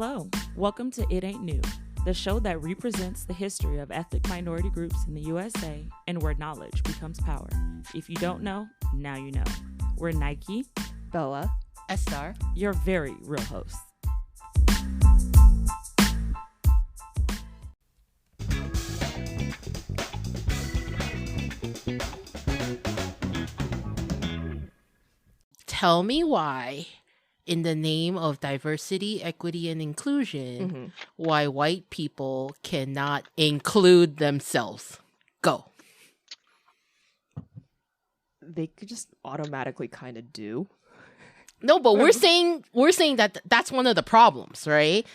Hello, welcome to It Ain't New, the show that represents the history of ethnic minority groups in the USA and where knowledge becomes power. If you don't know, now you know. We're Nyke, Bella, Estar, your very real hosts. tell me why, in the name of diversity, equity, and inclusion, why white people cannot include themselves. Go. they could just automatically kind of do. No, but we're saying that that's one of the problems, right?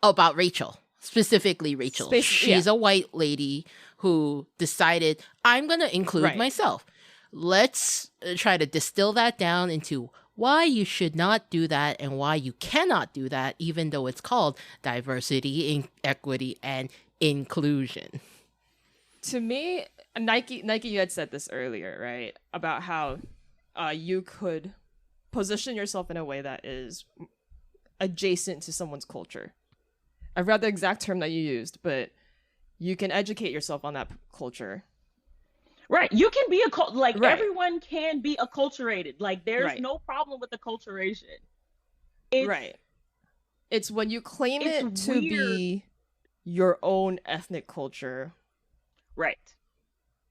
About Rachel, specifically Rachel. She's a white lady who decided, I'm going to include myself. Let's try to distill that down into why you should not do that and why you cannot do that, even though it's called diversity, equity, and inclusion. To me, Nyke, you had said this earlier, right? About how you could position yourself in a way that is adjacent to someone's culture. I forgot the exact term that you used, but you can educate yourself on that culture. Right. You can be everyone can be acculturated. Like, there's no problem with acculturation. It's when you claim it to be your own ethnic culture. Right.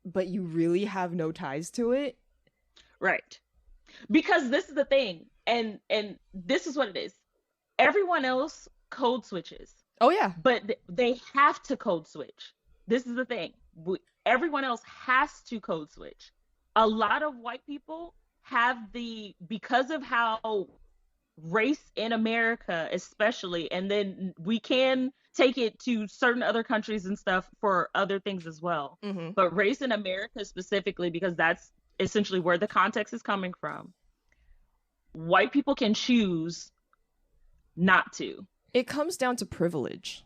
But you really have no ties to it. Right. Because this is the thing, and this is what it is. Everyone else code switches. Oh, yeah. But they have to code switch. This is the thing. Everyone else has to code switch. A lot of white people have because of how race in America especially, and then we can take it to certain other countries and stuff for other things as well. But race in America specifically, because that's essentially where the context is coming from. White people can choose not to. It comes down to privilege.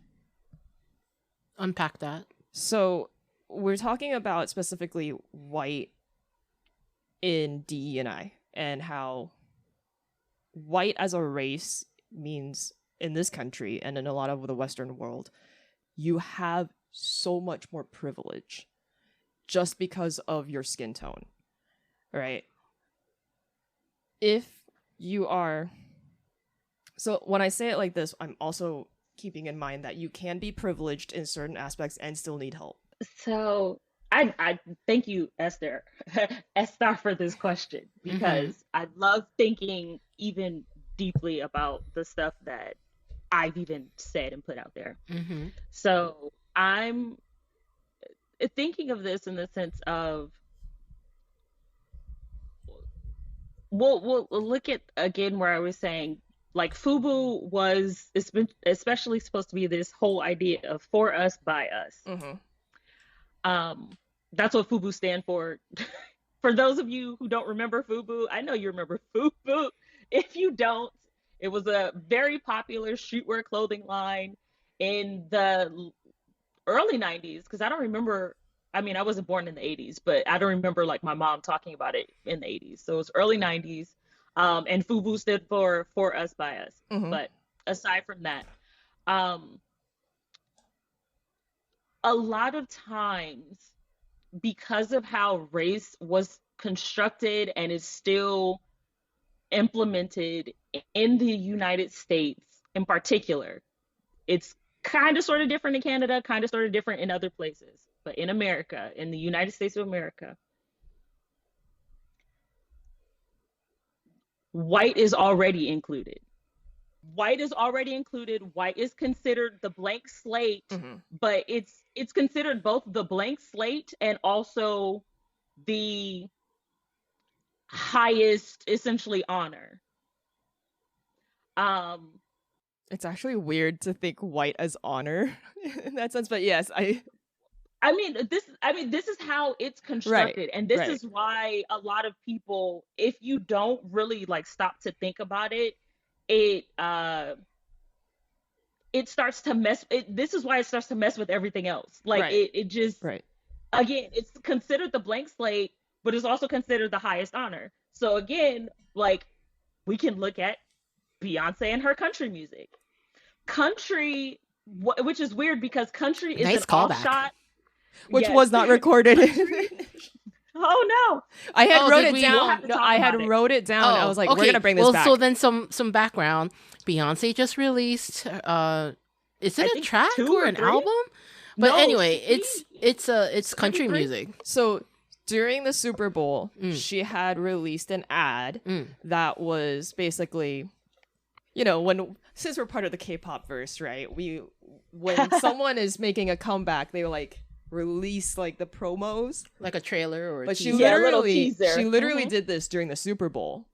Unpack that. So we're talking about specifically white in DE&I and how white as a race means in this country and in a lot of the Western world, you have so much more privilege just because of your skin tone, right? If you are... So when I say it like this, I'm also keeping in mind that you can be privileged in certain aspects and still need help. So I thank you, Estar, for this question, because I love thinking even deeply about the stuff that I've even said and put out there. So I'm thinking of this in the sense of, we'll look at again where I was saying, like, FUBU was especially supposed to be this whole idea of for us, by us. That's what FUBU stand for. For those of you who don't remember FUBU, I know you remember FUBU. If you don't, it was a very popular streetwear clothing line in the early 90s, because I don't remember, I mean, I wasn't born in the 80s, but I don't remember like my mom talking about it in the 80s. So it was early 90s. And FUBU stood for us, by us. But aside from that, a lot of times, because of how race was constructed and is still implemented in the United States in particular, it's kind of sort of different in Canada, kind of sort of different in other places, but in America, in the United States of America, white is already included. White is already included. White is considered the blank slate, but it's considered both the blank slate and also the highest, essentially, honor. It's actually weird to think white as honor in that sense, but yes, I mean, this is how it's constructed, and this is why a lot of people, if you don't really like stop to think about it, it starts to mess. This is why it starts to mess with everything else. Like it just again, it's considered the blank slate, but it's also considered the highest honor. So again, like, we can look at Beyonce and her country music. country, which is weird because country is Nice an callback. offshot, which was not recorded. Oh no! I had wrote it We'll down. have to No, talk I had about it. wrote it down. I was like, we're okay. gonna bring this well, back. so then some background. Beyonce just released. Is I it a think track 2 or or an 3? album? But No, anyway, she- it's country 3? music. So during the Super Bowl, she had released an ad that was basically, since we're part of the K-pop verse, right? When someone is making a comeback, they like release like the promos, Like a trailer or a but she teaser. Yeah, a little literally teaser. did this during the Super Bowl.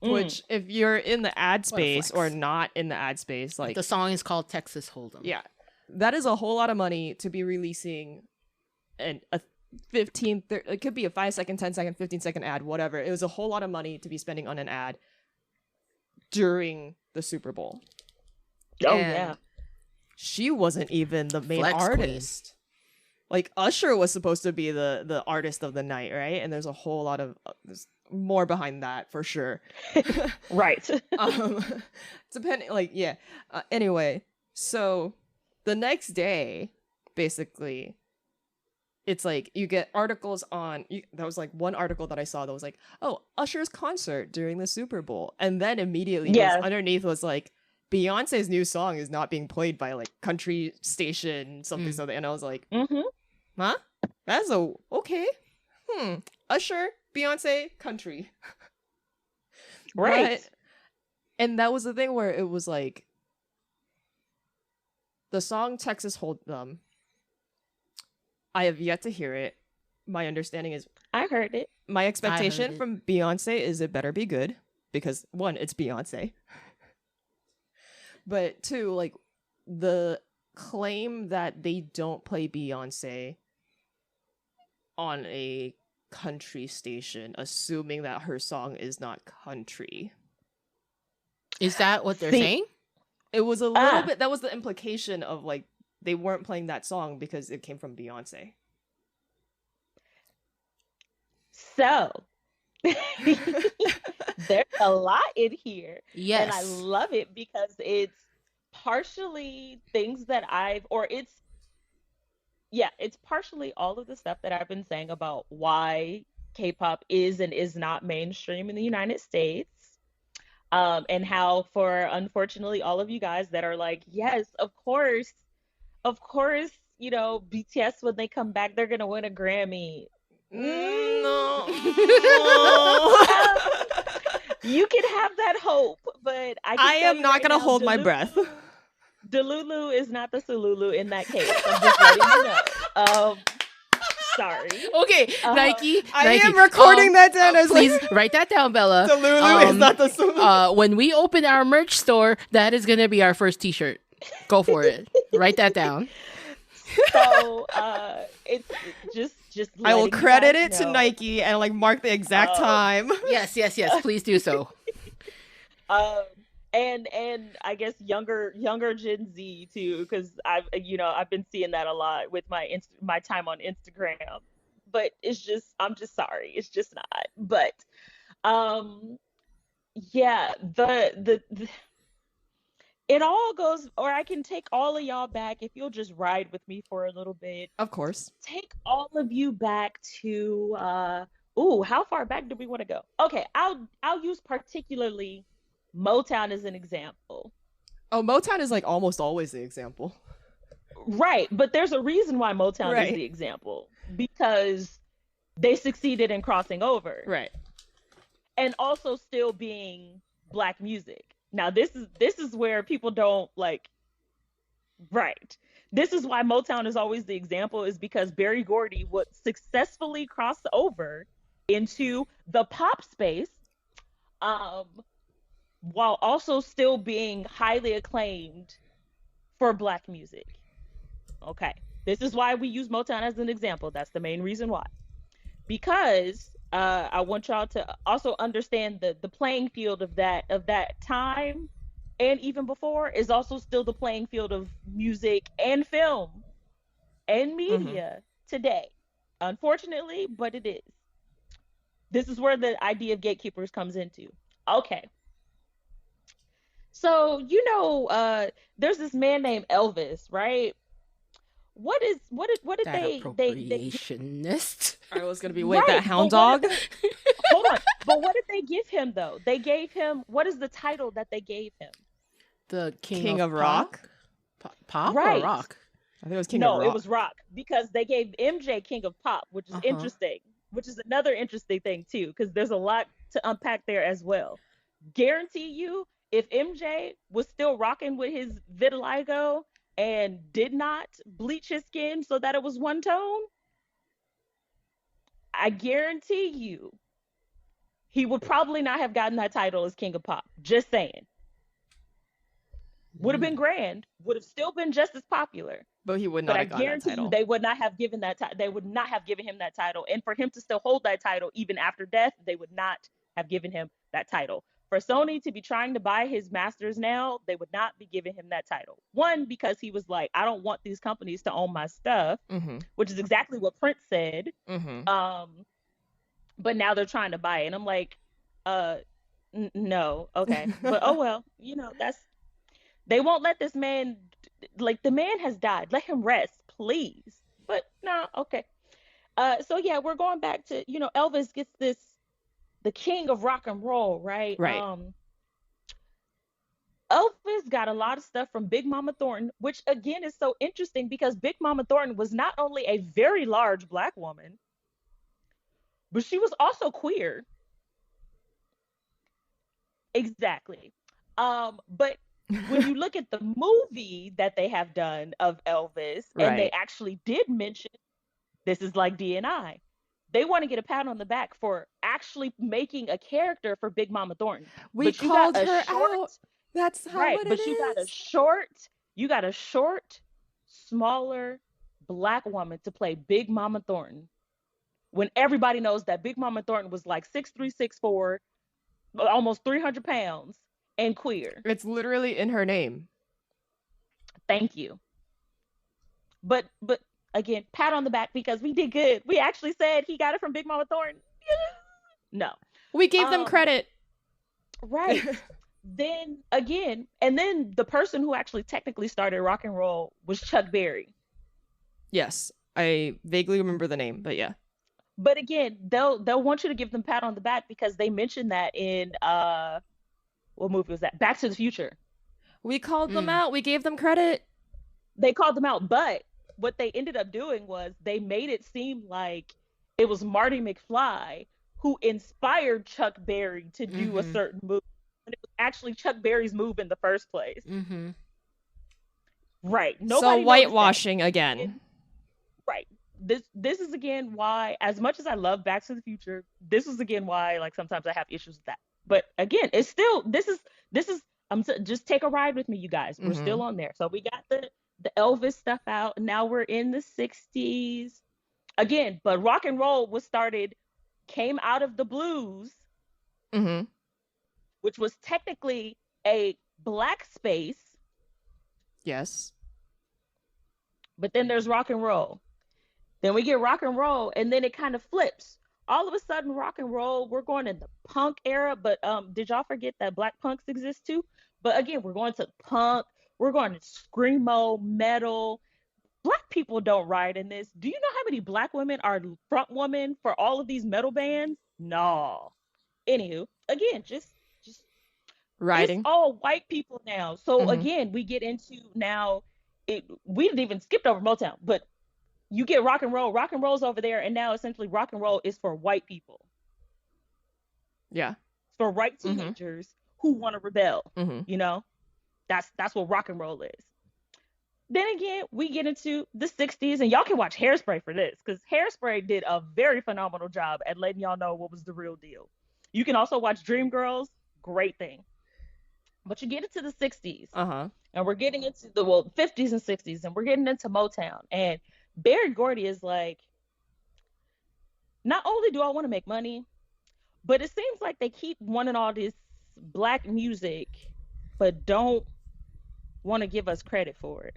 Which, if you're in the ad space or flex. not in the ad space, like The song is called Texas Hold'em. yeah, that is a whole lot of money to be releasing a 15 it could be a 5-second, 10-second, 15-second ad, whatever. It was a whole lot of money to be spending on an ad during the Super Bowl. Oh And yeah. she wasn't even the main Flex artist. Like Usher was supposed to be the artist of the night, right? And there's a whole lot of there's more behind that for sure. Right. Depending, like, yeah. Anyway, so the next day, basically, it's like you get articles on. That was like one article that I saw that was like, "Oh, Usher's concert during the Super Bowl," and then immediately, Yeah. underneath was like, "Beyonce's new song is not being played by like country station something." And I was like, "Huh? That's okay. Usher, Beyonce, country." Right. And that was the thing where it was like the song Texas Hold'em. I have yet to hear it. My understanding is I heard it. my expectation it. from Beyonce is it better be good because one, it's Beyonce. But two, like the claim that they don't play Beyonce on a country station, assuming that her song is not country. Is that what they're See- saying? It was a little bit, that was the implication of like they weren't playing that song because it came from Beyonce. So there's a lot in here. Yes. And I love it because it's partially things that it's partially all of the stuff that I've been saying about why K-pop is and is not mainstream in the United States. And how for unfortunately all of you guys that are like, yes, of course, BTS when they come back, they're gonna win a Grammy. No. You can have that hope, but I am not going to hold my breath. Delulu is not the Sululu in that case. I'm just letting you know. Sorry. Okay, Nyke. I Nyke, am recording that down. I was please like, write that down, Bella. the Lulu is not the Sulu. When we open our merch store, that is gonna be our first T-shirt. Go for it. Write that down. So it's just. I will letting you credit guys it to know. Nyke and like mark the exact time. Yes. Please do so. And I guess younger Gen Z too, because I've been seeing that a lot with my time on Instagram. But I'm just sorry, it's just not. But yeah, the it all goes, or I can take all of y'all back if you'll just ride with me for a little bit. Of course. Take all of you back to how far back do we want to go? Okay, I'll use particularly Motown as an example. Oh, Motown is like almost always the example. Right, but there's a reason why Motown is the example, because they succeeded in crossing over. Right. And also still being Black music. Now this is where people don't like. Right. This is why Motown is always the example, is because Berry Gordy would successfully cross over into the pop space, while also still being highly acclaimed for Black music. Okay. This is why we use Motown as an example. That's the main reason why. Because I want y'all to also understand the playing field of that time and even before is also still the playing field of music and film and media today. Unfortunately, but it is. This is where the idea of gatekeepers comes into. Okay. So, there's this man named Elvis, right? What did That they appropriationist. I was gonna be wait, right, that hound but what dog. hold on. But what did they give him though? They gave him, what is the title that they gave him? The King of Rock? Pop or Right. rock? I think it was King of No, Rock. it was Rock, because they gave MJ King of Pop, which is interesting, which is another interesting thing too, because there's a lot to unpack there as well. Guarantee you, if MJ was still rocking with his vitiligo and did not bleach his skin so that it was one tone, I guarantee you he would probably not have gotten that title as King of Pop. Just saying. Would have been grand, would have still been just as popular. But he would not But I have gotten that guarantee title. you they would not have given that they would not have given him that title. And for him to still hold that title even after death, they would not have given him that title. For Sony to be trying to buy his masters now, they would not be giving him that title. One, because he was like, I don't want these companies to own my stuff, which is exactly what Prince said. But now they're trying to buy it. And I'm like, no, okay. But oh well, they won't let this man, like, the man has died. Let him rest, please. But no, okay. So yeah, we're going back to, Elvis gets the king of rock and roll, right? Right. Elvis got a lot of stuff from Big Mama Thornton, which again is so interesting because Big Mama Thornton was not only a very large Black woman, but she was also queer. Exactly. But when you look at the movie that they have done of Elvis, and they actually did mention, this is like DEI, they want to get a pat on the back for actually making a character for Big Mama Thornton. We called her out. That's how it is. But you got a short, smaller Black woman to play Big Mama Thornton, when everybody knows that Big Mama Thornton was like 6'3", 6'4", almost 300 pounds, and queer. It's literally in her name. Thank you. But again, pat on the back because we did good. We actually said he got it from Big Mama Thornton. No. We gave them credit. Right. Then again, and then the person who actually technically started rock and roll was Chuck Berry. Yes. I vaguely remember the name, but yeah. But again, they'll want you to give them pat on the back because they mentioned that in what movie was that? Back to the Future. We called them out. We gave them credit. They called them out, but what they ended up doing was they made it seem like it was Marty McFly who inspired Chuck Berry to do a certain move, when it was actually Chuck Berry's move in the first place. Right. So whitewashing again. Right. This is again why, as much as I love Back to the Future, this is again why, like, sometimes I have issues with that. But again, it's still, this is just take a ride with me, you guys. We're still on there. So we got the Elvis stuff out. Now we're in the 60s again, but rock and roll came out of the blues, which was technically a Black space. Yes. But then there's rock and roll. Then we get rock and roll, and then it kind of flips. All of a sudden, rock and roll, we're going in the punk era, but did y'all forget that Black punks exist too? But again, we're going to punk, we're going to screamo, metal. Black people don't ride in this. Do you know how many Black women are front women for all of these metal bands? No. Anywho, again, just riding. It's all white people now. So again, we get into now, we didn't even skip over Motown, but you get rock and roll. Rock and roll's over there, and now essentially rock and roll is for white people. Yeah. It's for white teenagers who want to rebel. That's what rock and roll is. Then again, we get into the 60s, and y'all can watch Hairspray for this, because Hairspray did a very phenomenal job at letting y'all know what was the real deal. You can also watch Dreamgirls, great thing. But you get into the 60s, and we're getting into the 50s and 60s, and we're getting into Motown, and Berry Gordy is like, not only do I want to make money, but it seems like they keep wanting all this Black music, but don't want to give us credit for it.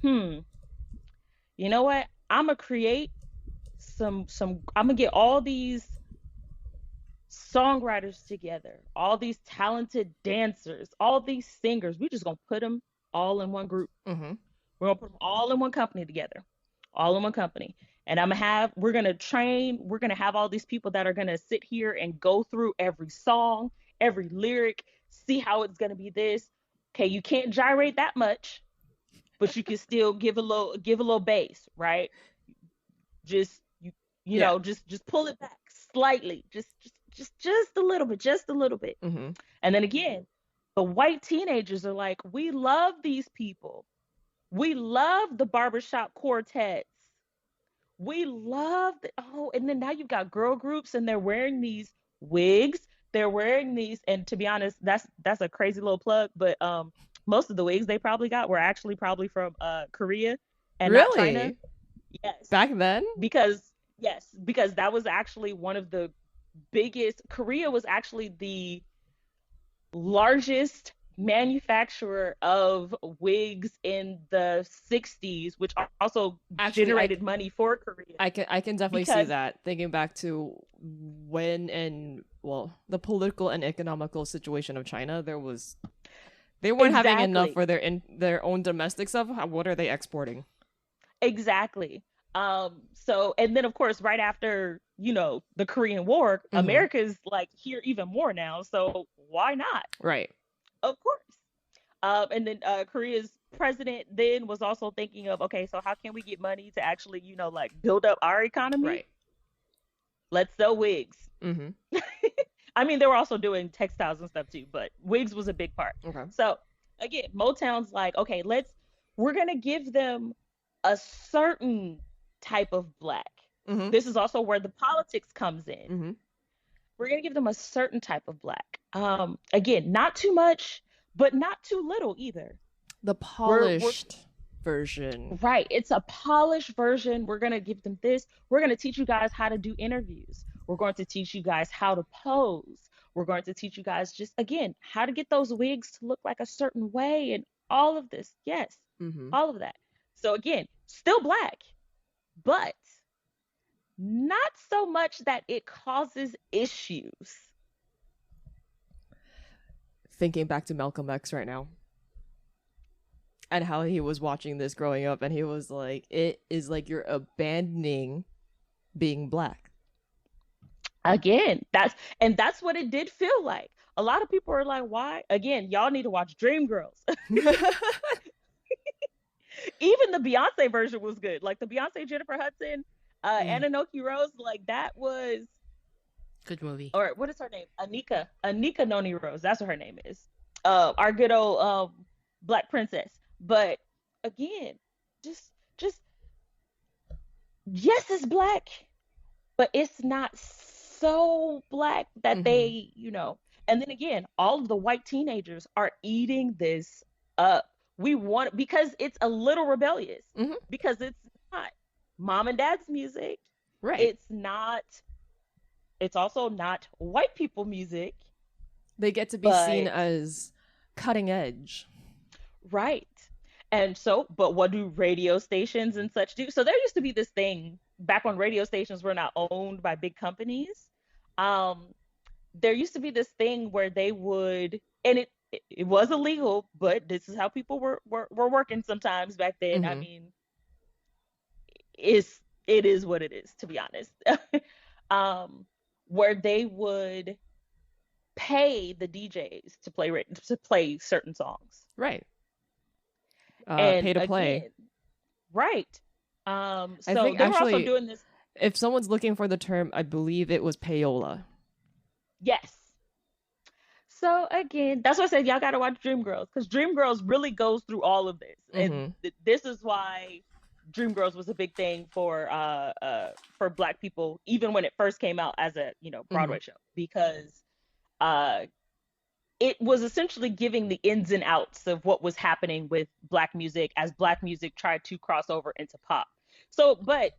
You know what? I'm gonna create I'm gonna get all these songwriters together, all these talented dancers, all these singers. We just gonna put them all in one group. Mm-hmm. We're gonna put them all in one company together, all in one company. And we're gonna train, we're gonna have all these people that are gonna sit here and go through every song, every lyric, see how it's gonna be this. Okay, you can't gyrate that much, but you can still give a little bass, right? Just you know, just pull it back slightly, just a little bit, just a little bit. Mm-hmm. And then again, the white teenagers are like, we love these people. We love the barbershop quartets. We love and then now you've got girl groups and they're wearing these wigs. They're wearing these, and to be honest, that's a crazy little plug, but most of the wigs they probably got were actually probably from Korea and not China. Yes. Back then? Because that was actually one of the biggest. Korea was actually the largest manufacturer of wigs in the 60s, which also generated money for Korea. I can definitely see that, thinking back to when the political and economical situation of China, they weren't having enough for their own domestic stuff. What are they exporting? Exactly. So, and then of course, right after, the Korean War, mm-hmm. America's like here even more now. So why not? Right. Of course. And then Korea's president then was also thinking of, okay, so how can we get money to actually, like build up our economy? Right. Let's sell wigs. Mm-hmm. I mean, they were also doing textiles and stuff too, but wigs was a big part. Okay. So again, Motown's like, okay, we're going to give them a certain type of black. Mm-hmm. This is also where the politics comes in. Mm-hmm. We're going to give them a certain type of black. Again, not too much, but not too little either. The polished version. Right. It's a polished version. We're going to give them this. We're going to teach you guys how to do interviews. We're going to teach you guys how to pose. We're going to teach you guys just, again, how to get those wigs to look like a certain way and all of this. Yes. Mm-hmm. All of that. So again, still black, but not so much that it causes issues. Thinking back to Malcolm X right now and how he was watching this growing up, and he was like, it is like you're abandoning being black. Again, that's what it did feel like. A lot of people are like, why? Again, y'all need to watch Dreamgirls. Even the Beyonce version was good. Like the Beyonce Jennifer Hudson, Ananoki Rose, like that was good movie. Or what is her name? Anika Noni Rose. That's what her name is. Our good old Black princess. But again, just yes, it's black, but it's not so black that mm-hmm. they, and then again, all of the white teenagers are eating this up. Because it's a little rebellious, mm-hmm. because it's not mom and dad's music. Right. It's also not white people music. They get to be seen as cutting edge. Right. And so, but what do radio stations and such do? So there used to be this thing back when radio stations were not owned by big companies. There used to be this thing where they would, and it was illegal, but this is how people were working sometimes back then. Mm-hmm. I mean, it is what it is, to be honest. Where they would pay the DJs to play certain songs. Right. And pay to play. Again, right. So I think they were actually, also doing this. If someone's looking for the term, I believe it was payola. Yes. So again, that's why I said y'all got to watch Dreamgirls, because Dreamgirls really goes through all of this, mm-hmm. and this is why Dreamgirls was a big thing for Black people, even when it first came out as a Broadway mm-hmm. show, because it was essentially giving the ins and outs of what was happening with Black music as Black music tried to cross over into pop. So, but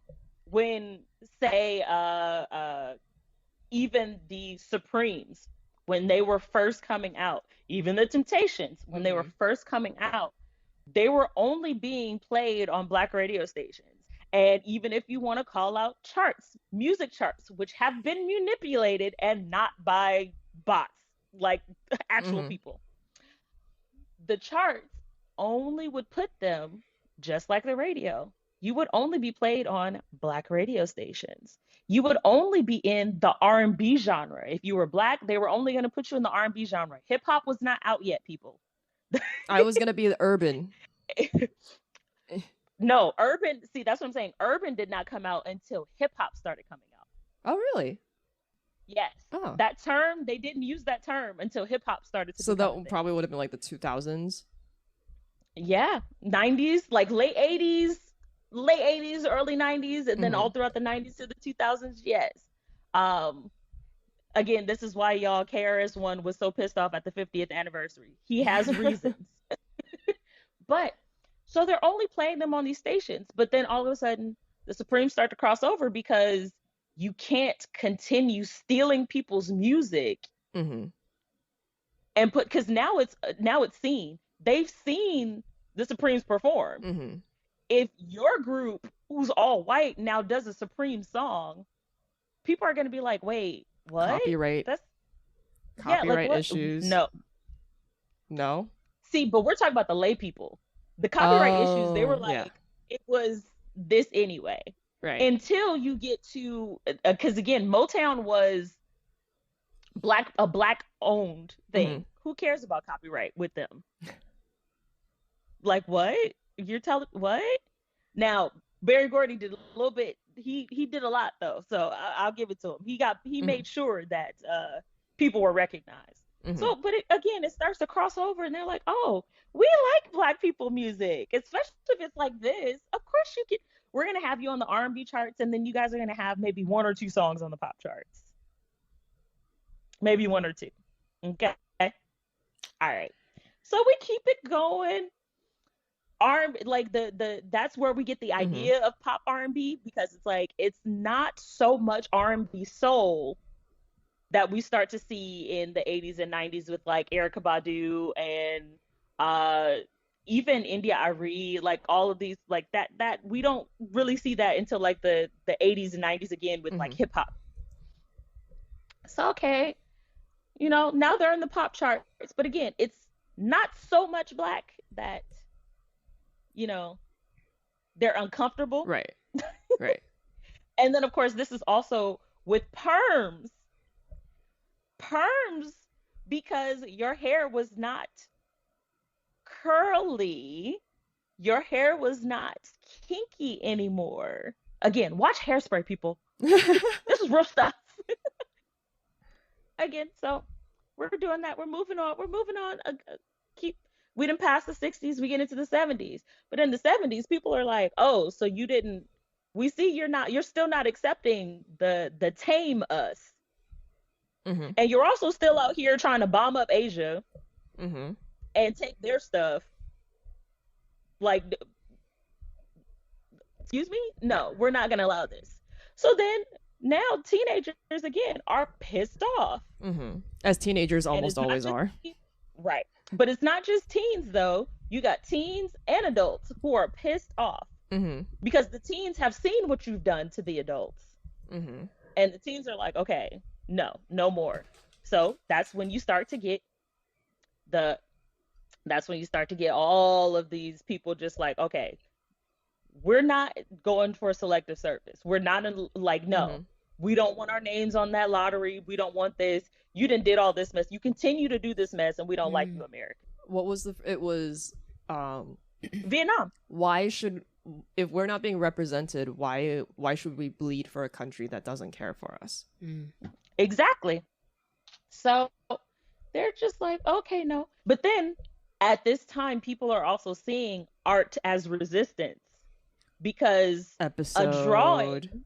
when say even the Supremes, when they were first coming out, even the Temptations, when mm-hmm. they were first coming out, they were only being played on Black radio stations. And even if you want to call out charts, music charts, which have been manipulated and not by bots, like actual people, the charts only would put them just like the radio. You would only be played on Black radio stations. You would only be in the R&B genre. If you were Black, they were only going to put you in the R&B genre. Hip hop was not out yet, people. I was going to be the urban. No, urban. See, that's what I'm saying. Urban did not come out until hip hop started coming out. Oh, really? Yes. Oh. That term, they didn't use that term until hip hop started to. So that probably would have been like the 2000s. Yeah, 90s, like late 80s, early 90s, and then all throughout the 90s to the 2000s. Yes. Again, this is why y'all KRS-One was so pissed off at the 50th anniversary. He has reasons. But so they're only playing them on these stations, but then all of a sudden the Supremes start to cross over because you can't continue stealing people's music and put, because now it's seen. They've seen the Supremes perform. If your group, who's all white, now does a Supreme song, people are going to be like, wait, what? Copyright issues. No. See, but we're talking about the lay people. The copyright issues, they were like, it was this anyway. Right. Until you get to, because again, Motown was a black owned thing. Who cares about copyright with them? Like, what? You're telling what? Now, Berry Gordy did a little bit. He did a lot though, so I'll give it to him. He made sure that people were recognized. So, but again, it starts to cross over, and they're like, oh, we like Black people music, especially if it's like this. Of course, you can. We're gonna have you on the R&B charts, and then you guys are gonna have maybe 1 or 2 songs on the pop charts. Maybe 1 or 2. Okay. All right. So we keep it going. Like that's where we get the idea of pop R&B, because it's like it's not so much R&B soul that we start to see in the 80s and 90s with like Erykah Badu and even India Arie, like all of these, like that we don't really see that until like the 80s and 90s again with like hip hop. So okay, now they're in the pop charts, but again, it's not so much Black that they're uncomfortable. Right. And then of course this is also with perms, because your hair was not curly, your hair was not kinky anymore. Again, watch Hairspray, people. This is real stuff. Again, so we're doing that. We're moving on. We didn't pass the 60s, we get into the 70s. But in the 70s, people are like, oh, so we see you're still not accepting the tame us. And you're also still out here trying to bomb up Asia and take their stuff. Like, excuse me? No, we're not going to allow this. So then now teenagers, again, are pissed off. As teenagers almost always are. Right. But it's not just teens, though. You got teens and adults who are pissed off. Because the teens have seen what you've done to the adults. And the teens are like, okay, no more. So that's when you start to get all of these people just like, okay, we're not going for selective service. We're not no, we don't want our names on that lottery. We don't want this. You done did all this mess. You continue to do this mess, and we don't like you, America. What was it was Vietnam. If we're not being represented, why should we bleed for a country that doesn't care for us? Exactly. So they're just like, okay, no. But then at this time, people are also seeing art as resistance, because a drawing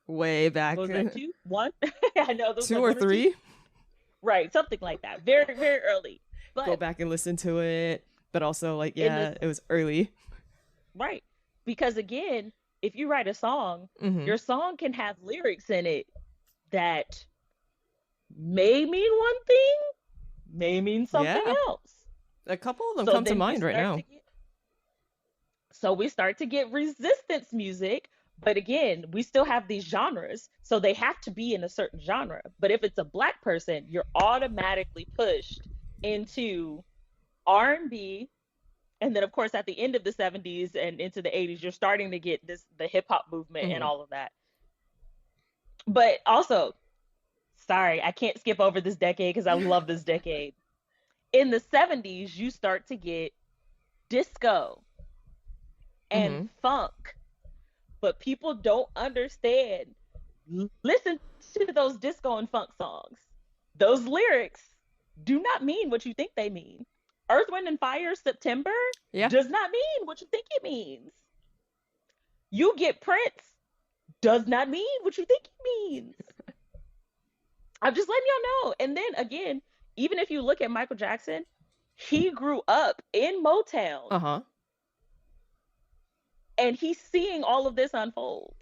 way back. Was that 2? 1? I know. 2 or 3? Right, something like that. Very, very early. But go back and listen to it. But also, like, it was early. Right. Because again, if you write a song, your song can have lyrics in it that may mean one thing, may mean something else. A couple of them come to mind right now. So we start to get resistance music, but again, we still have these genres, so they have to be in a certain genre. But if it's a Black person, you're automatically pushed into R&B, and then of course at the end of the 70s and into the 80s, you're starting to get the hip hop movement and all of that. But also, sorry, I can't skip over this decade because I love this decade. In the 70s, you start to get disco and funk, but people don't understand. Listen to those disco and funk songs. Those lyrics do not mean what you think they mean. Earth, Wind, and Fire, September does not mean what you think it means. You get Prince does not mean what you think it means. I'm just letting y'all know. And then again, even if you look at Michael Jackson, he grew up in Motown. And he's seeing all of this unfold.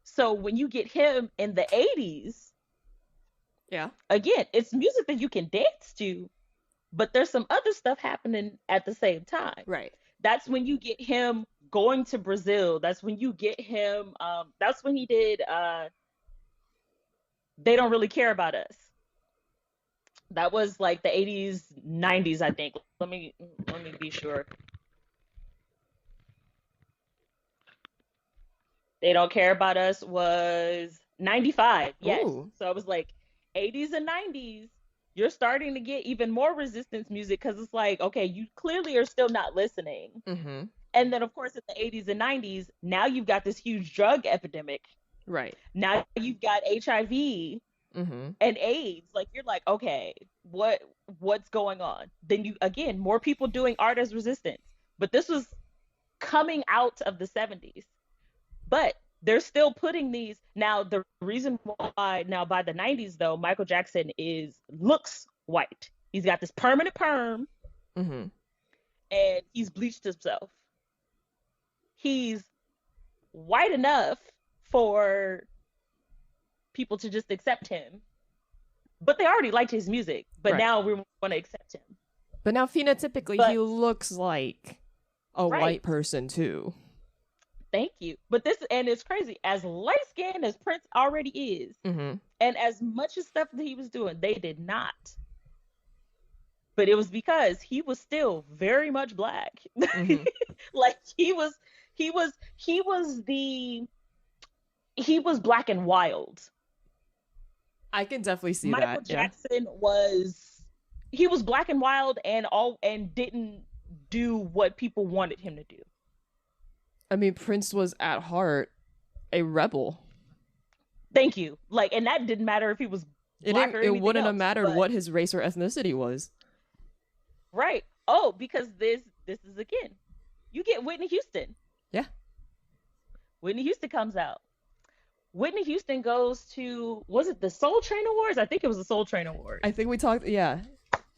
So when you get him in the 80s, again, it's music that you can dance to, but there's some other stuff happening at the same time. Right. That's when you get him going to Brazil. That's when you get him, that's when he did They Don't Really Care About Us. That was like the 80s, 90s, I think. Let me be sure. They Don't Care About Us was 95. Yes. Ooh. So it was like 80s and 90s. You're starting to get even more resistance music because it's like, okay, you clearly are still not listening. And then, of course, in the 80s and 90s, now you've got this huge drug epidemic. Right. Now you've got HIV. And AIDS, like you're like, okay, what's going on? Then you, again, more people doing art as resistance. But this was coming out of the 70s. But they're still putting these. Now, the reason why, now by the 90s, though, Michael Jackson looks white. He's got this permanent perm. And he's bleached himself. He's white enough for people to just accept him, but they already liked his music, but now we want to accept him. But now phenotypically he looks like a white person too. Thank you. But and it's crazy, as light skinned as Prince already is, and as much as stuff that he was doing, they did not. But it was because he was still very much Black. Like he was Black and wild. I can definitely see Michael Jackson was Black and wild and didn't do what people wanted him to do. I mean, Prince was at heart a rebel. Thank you. Like, and that didn't matter if he was Black or anything it wouldn't else, have mattered what his race or ethnicity was. Right. Oh, because this is, again, you get Whitney Houston. Yeah. Whitney Houston comes out. Whitney Houston goes to, was it the Soul Train Awards? I think it was the Soul Train Awards. I think we talked, I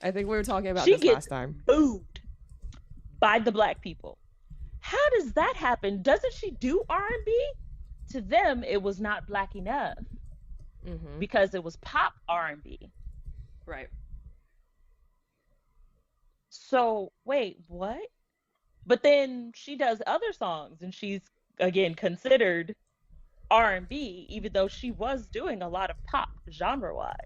think we were talking about this last time. Booed by the Black people. How does that happen? Doesn't she do R&B? To them, it was not Black enough because it was pop R&B. Right. So, wait, what? But then she does other songs and she's, again, considered R&B, even though she was doing a lot of pop genre-wise.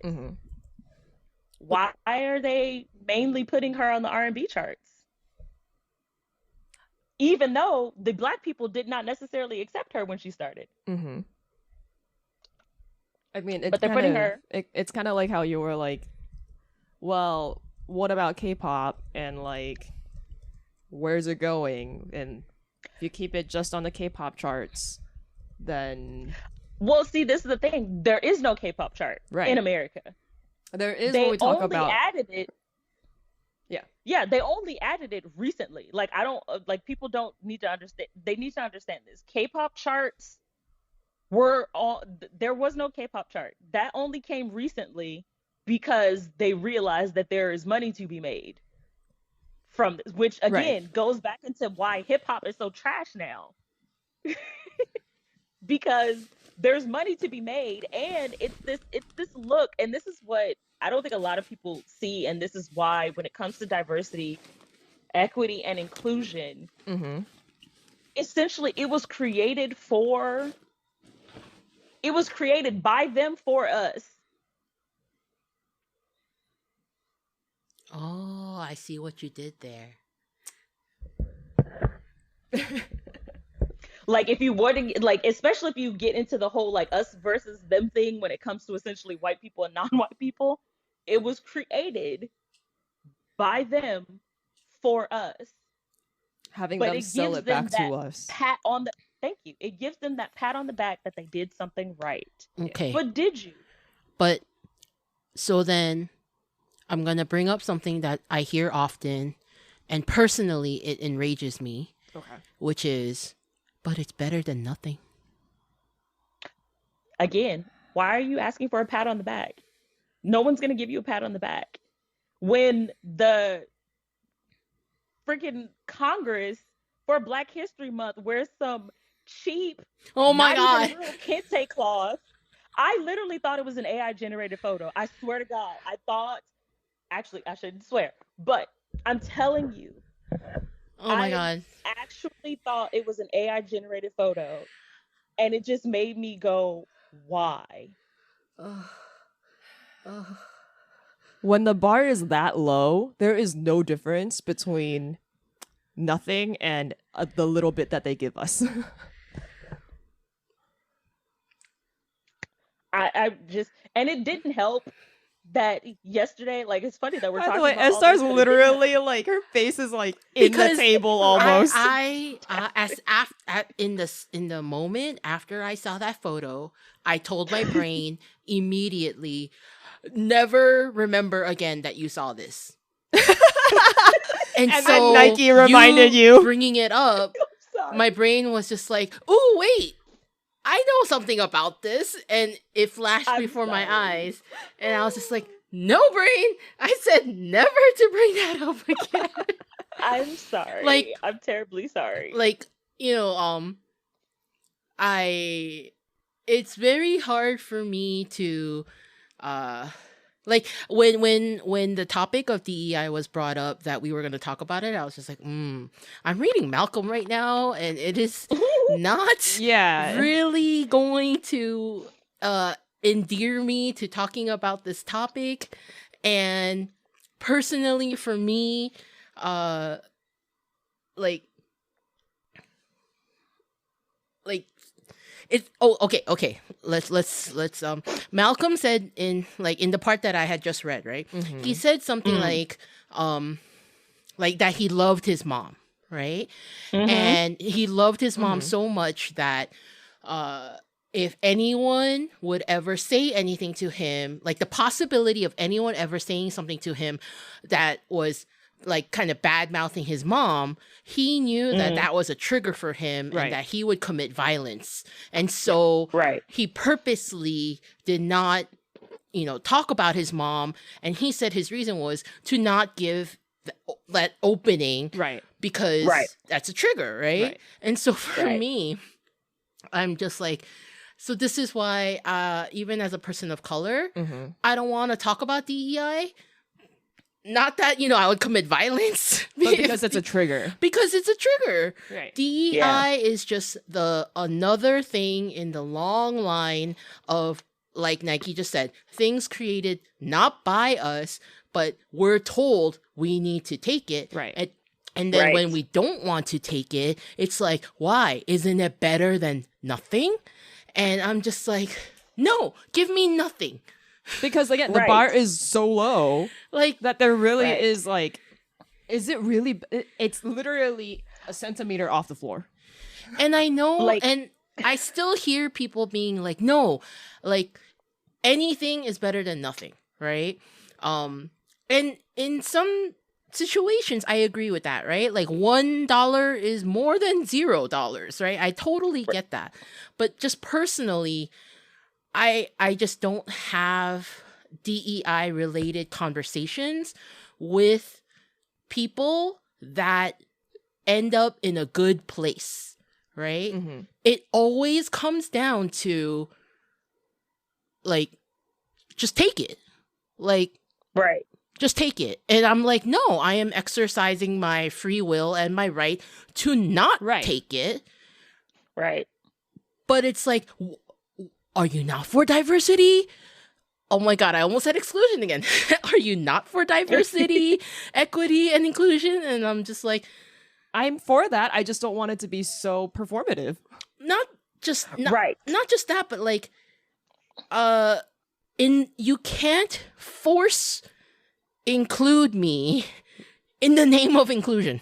Why are they mainly putting her on the R&B charts? Even though the Black people did not necessarily accept her when she started. I mean, but they're putting her. It's kind of like how you were like, well, what about K-pop and like, where's it going? And if you keep it just on the K-pop charts, then... Well, see, this is the thing. There is no K-pop chart in America. There is when we talk about... They added it. Yeah, they only added it recently. Like, I don't... Like, people don't need to understand... They need to understand this. K-pop charts were all... There was no K-pop chart. That only came recently because they realized that there is money to be made from this, which, again, goes back into why hip-hop is so trash now. Because there's money to be made, and it's this look, and this is what I don't think a lot of people see, and this is why when it comes to diversity equity, and inclusion, essentially it was created by them for us. Oh, I see what you did there. Like, if you were to, like, especially if you get into the whole, like, us versus them thing when it comes to essentially white people and non-white people, it was created by them for us. Having them sell it back to us. Thank you. It gives them that pat on the back that they did something right. Okay. But did you? But, so then, I'm going to bring up something that I hear often, and personally, it enrages me. Okay. Which is, but it's better than nothing. Again, why are you asking for a pat on the back? No one's going to give you a pat on the back. When the freaking Congress for Black History Month wears some cheap, oh my God, kente cloth, I literally thought it was an AI generated photo. I swear to God, actually, I shouldn't swear, but I'm telling you. Oh my God. I actually thought it was an AI generated photo, and it just made me go, why? When the bar is that low, there is no difference between nothing and the little bit that they give us. I just, and it didn't help that yesterday, like, it's funny that we're talking about Estar's literally like, her face is like in the table almost. In the moment after I saw that photo, I told my brain immediately, never remember again that you saw this. and so then Nyke reminded you bringing it up. My brain was just like, "Oh wait, I know something about this," and it flashed before my eyes, and I was just like, "No, brain! I said never to bring that up again." I'm sorry. Like, I'm terribly sorry. Like, it's very hard for me to, like, when the topic of DEI was brought up that we were going to talk about it, I was just like, I'm reading Malcolm right now, and it is not really going to endear me to talking about this topic. And personally, for me, like it's okay. Let's Malcolm said in the part that I had just read, right? Mm-hmm. He said something like that he loved his mom, right? Mm-hmm. And he loved his mom so much that if anyone would ever say anything to him, like the possibility of anyone ever saying something to him that was like kind of bad mouthing his mom, he knew that that was a trigger for him and that he would commit violence. And so he purposely did not, talk about his mom. And he said his reason was to not give that opening because that's a trigger, right? And so for me, I'm just like, so this is why even as a person of color, I don't want to talk about DEI. Not that, I would commit violence. But because it's a trigger. Because it's a trigger. Right. DEI is just another thing in the long line of, like Nyke just said, things created not by us, but we're told we need to take it. Right. And then when we don't want to take it, it's like, why? Isn't it better than nothing? And I'm just like, no, give me nothing. Because again, the bar is so low, like that there really is like, is it really? It's literally a centimeter off the floor. And I know, and I still hear people being like, no, like anything is better than nothing, right? And in some situations, I agree with that, right? Like $1 is more than $0, right? I totally get that. But just personally, I just don't have DEI related conversations with people that end up in a good place, right? Mm-hmm. It always comes down to like, just take it. Like, Just take it. And I'm like, no, I am exercising my free will and my right to not take it. Right. But it's like, are you not for diversity? Oh my God, I almost said exclusion again. Are you not for diversity, equity, and inclusion? And I'm just like, I'm for that. I just don't want it to be so performative. Not just that, but like, you can't force include me in the name of inclusion.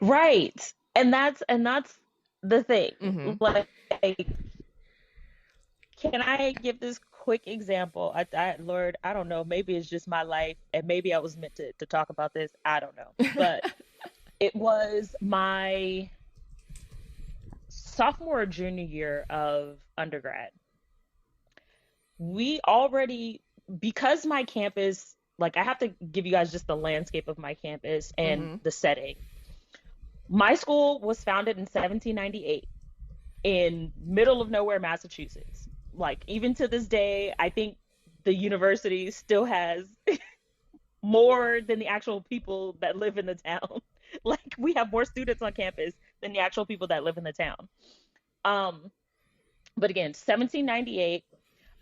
Right. And that's the thing. Mm-hmm. Like, can I give this quick example? Lord, I don't know. Maybe it's just my life, and maybe I was meant to talk about this. I don't know. But it was my sophomore or junior year of undergrad. We already, because my campus, like, I have to give you guys just the landscape of my campus and the setting. My school was founded in 1798 in middle of nowhere, Massachusetts. Like, even to this day, I think the university still has more than the actual people that live in the town. Like, we have more students on campus than the actual people that live in the town. But again, 1798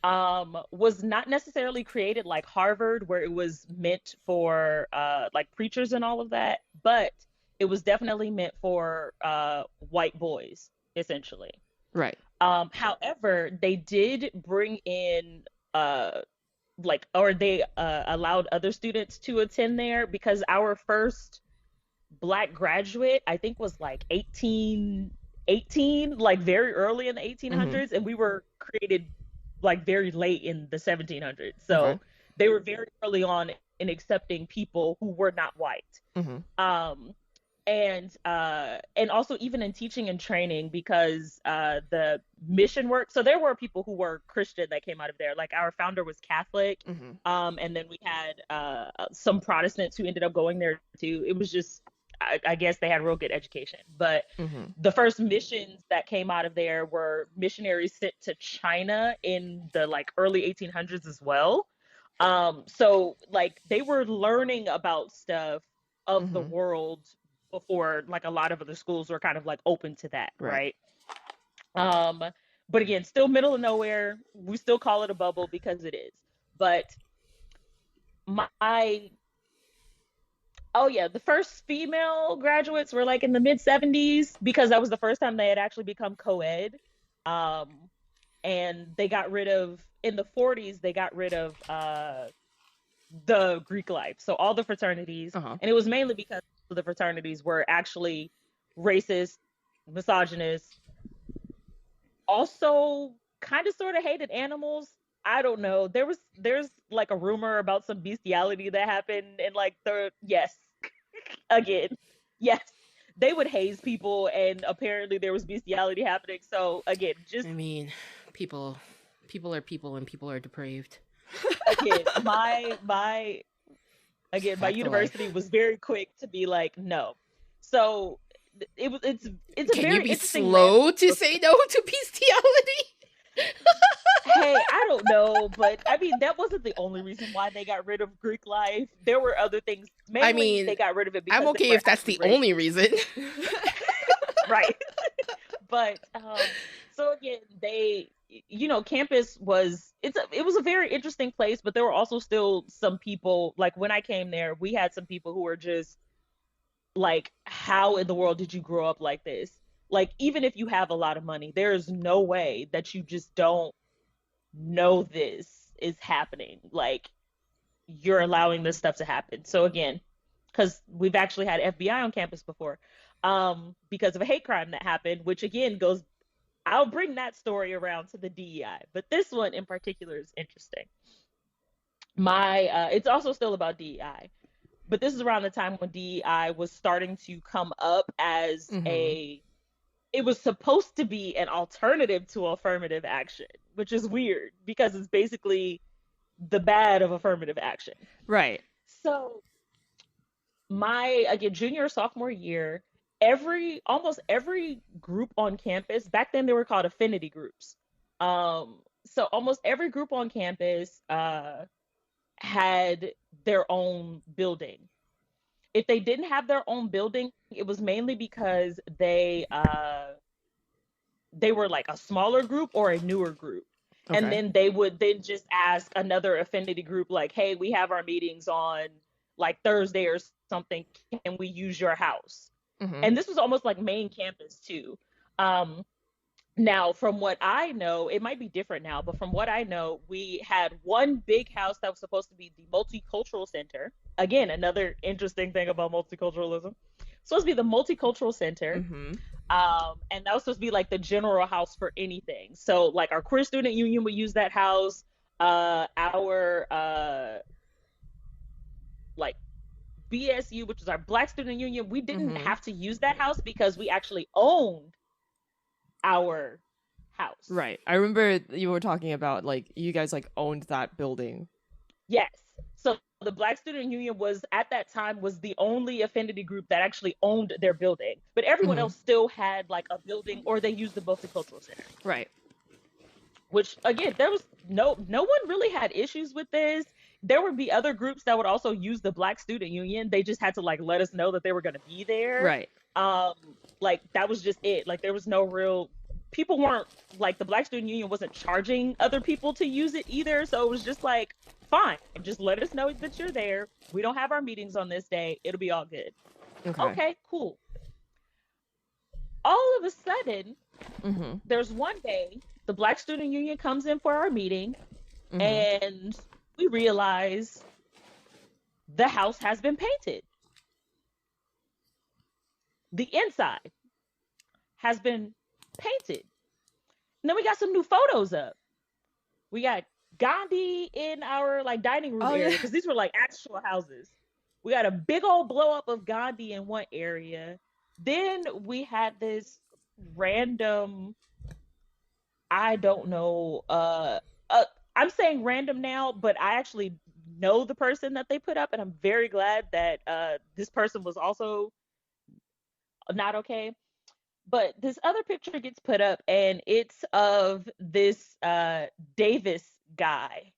was not necessarily created like Harvard, where it was meant for like preachers and all of that, but it was definitely meant for white boys, essentially. Right. However, they did bring in they allowed other students to attend there, because our first Black graduate, I think, was like 1818, like very early in the 1800s, and we were created like very late in the 1700s. So they were very early on in accepting people who were not white. And also even in teaching and training, because the mission work, so there were people who were Christian that came out of there. Like, our founder was Catholic, and then we had some Protestants who ended up going there too. It was just, I guess they had real good education. But the first missions that came out of there were missionaries sent to China in the like early 1800s as well. So like, they were learning about stuff of the world before like a lot of other schools were kind of like open to that, right? But again, still middle of nowhere. We still call it a bubble because it is. But the first female graduates were like in the mid 70s, because that was the first time they had actually become co-ed. And they got rid of, in the 40s, they got rid of the Greek life. So all the fraternities, and it was mainly because the fraternities were actually racist, misogynist, also kind of sort of hated animals. I don't know. There's like a rumor about some bestiality that happened, and like again, yes, they would haze people, and apparently there was bestiality happening. So again, just, I mean, people are people, and people are depraved. Again, my university was very quick to be like, no. So it's a Can very you be interesting slow to say no to bestiality? Hey, I don't know, but I mean, that wasn't the only reason why they got rid of Greek life. There were other things. Mainly, I mean, they got rid of it because I'm okay if that's the only reason. Right. But so again, campus was it was a very interesting place, but there were also still some people, like when I came there, we had some people who were just like, how in the world did you grow up like this? Like, even if you have a lot of money, there is no way that you just don't know this is happening. Like, you're allowing this stuff to happen. So again, because we've actually had FBI on campus before, because of a hate crime that happened, which again goes, I'll bring that story around to the DEI, but this one in particular is interesting. It's also still about DEI, but this is around the time when DEI was starting to come up as it was supposed to be an alternative to affirmative action, which is weird because it's basically the bad of affirmative action. Right. So my, again, junior or sophomore year, almost every group on campus, back then they were called affinity groups. So almost every group on campus had their own building. If they didn't have their own building, it was mainly because they were like a smaller group or a newer group. Okay. And then they would then just ask another affinity group, like, hey, we have our meetings on like Thursday or something. Can we use your house? Mm-hmm. And this was almost like main campus too. Now, from what I know, it might be different now, but from what I know, we had one big house that was supposed to be the multicultural center. Again, another interesting thing about multiculturalism. Supposed to be the multicultural center. Mm-hmm. And that was supposed to be like the general house for anything. So like our queer student union would use that house. Our like BSU, which is our Black Student Union, we didn't have to use that house because we actually owned our house. Right. I remember you were talking about like you guys like owned that building. Yes. So the Black Student Union was at that time was the only affinity group that actually owned their building, but everyone else still had like a building or they used the multicultural center. Right. Which again, there was no one really had issues with this. There would be other groups that would also use the Black Student Union. They just had to like let us know that they were going to be there. Right. Like that was just it. Like there was no real people weren't like the Black Student Union wasn't charging other people to use it either. So it was just like, fine, just let us know that you're there. We don't have our meetings on this day. It'll be all good. Okay, cool. All of a sudden, there's one day the Black Student Union comes in for our meeting and we realize the house has been painted. The inside has been painted. And then we got some new photos up. We got Gandhi in our like dining room area because these were like actual houses. We got a big old blow up of Gandhi in one area. Then we had this random, I don't know, I'm saying random now, but I actually know the person that they put up, and I'm very glad that this person was also not okay. But this other picture gets put up, and it's of this Davis guy.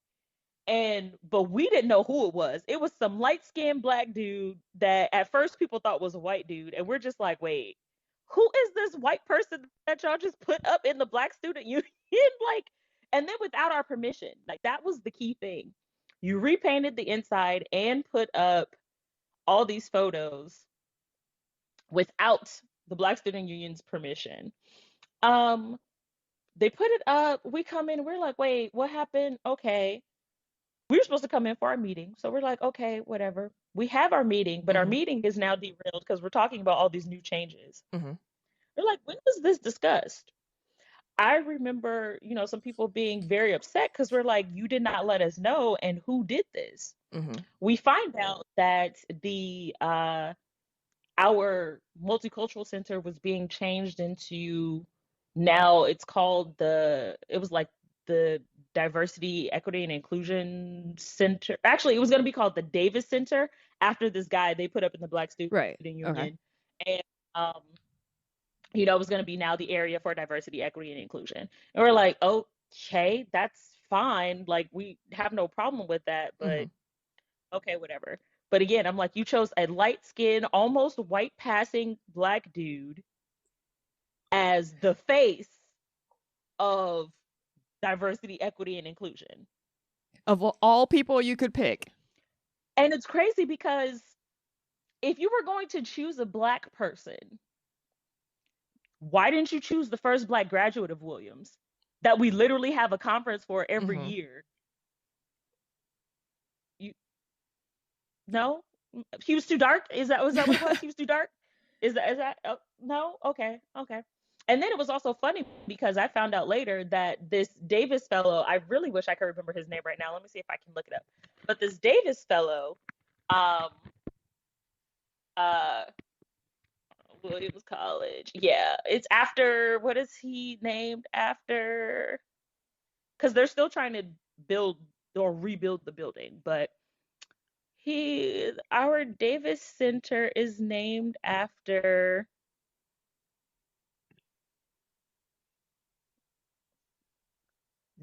But we didn't know who it was. It was some light-skinned Black dude that at first people thought was a white dude. And we're just like, wait, who is this white person that y'all just put up in the Black Student Union? Like, and then without our permission. Like, that was the key thing. You repainted the inside and put up all these photos without the Black Student Union's permission. They put it up. We come in. We're like, wait, what happened? Okay. We were supposed to come in for our meeting. So we're like, okay, whatever. We have our meeting, but our meeting is now derailed because we're talking about all these new changes. We're like, when was this discussed? I remember, some people being very upset because we're like, you did not let us know. And who did this? We find out that our multicultural center was being changed into, now it's called the Diversity, Equity, and Inclusion Center. Actually, it was going to be called the Davis Center after this guy they put up in the Black Student Union. And, it was going to be now the area for diversity, equity, and inclusion. And we're like, okay, that's fine. Like, we have no problem with that, but okay, whatever. But again, I'm like, you chose a light-skinned, almost white-passing Black dude as the face of diversity, equity, and inclusion. Of all people you could pick. And it's crazy because if you were going to choose a Black person, why didn't you choose the first Black graduate of Williams that we literally have a conference for every year? No? He was too dark? Was that what it was? He was too dark? Is that no? Okay. And then it was also funny because I found out later that this Davis fellow, I really wish I could remember his name right now. Let me see if I can look it up. But this Davis fellow, Williams College. Yeah, it's after, what is he named after? Because they're still trying to build or rebuild the building, but our Davis Center is named after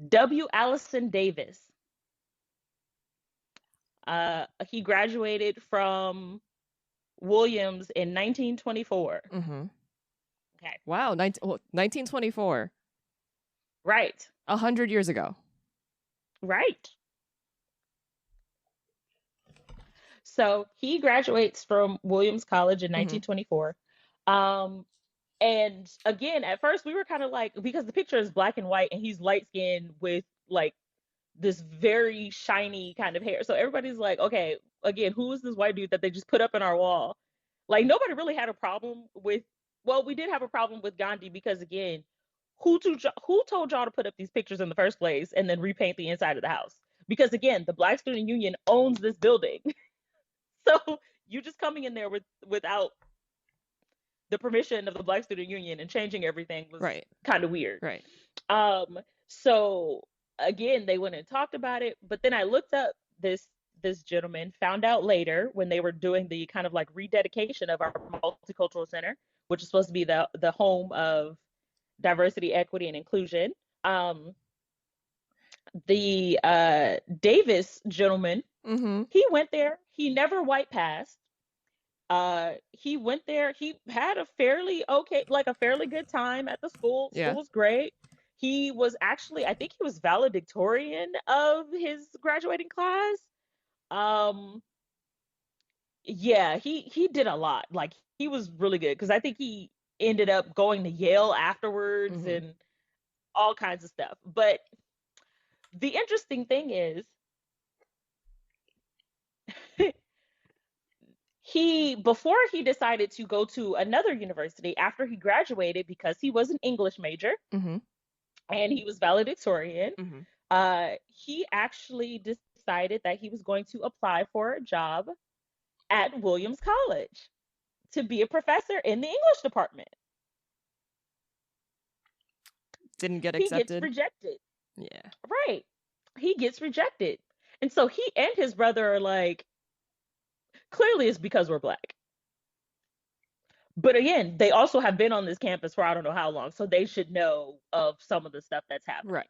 W. Allison Davis. He graduated from Williams in 1924. Mm-hmm. Okay. Wow, 1924. Right. 100 years ago. Right. So he graduates from Williams College in 1924. And again, at first we were kind of like, because the picture is black and white and he's light skinned with like this very shiny kind of hair. So everybody's like, okay, again, who is this white dude that they just put up in our wall? Like nobody really had a problem with, well, we did have a problem with Gandhi because again, who told y'all to put up these pictures in the first place and then repaint the inside of the house? Because again, the Black Student Union owns this building. So you just coming in there without the permission of the Black Student Union and changing everything was kind of weird. Right. So again, they went and talked about it, but then I looked up this gentleman, found out later when they were doing the kind of like rededication of our multicultural center, which is supposed to be the home of diversity, equity, and inclusion. The Davis gentleman, he went there. He never white passed. He went there. He had a fairly good time at the school. School was great. He was actually, I think he was valedictorian of his graduating class. He did a lot. Like he was really good because I think he ended up going to Yale afterwards and all kinds of stuff. But the interesting thing is before he decided to go to another university after he graduated, because he was an English major and he was valedictorian, he actually decided that he was going to apply for a job at Williams College to be a professor in the English department. Didn't get accepted. He gets rejected. Yeah. Right. He gets rejected. And so he and his brother are like, clearly it's because we're Black. But again, they also have been on this campus for I don't know how long, so they should know of some of the stuff that's happening.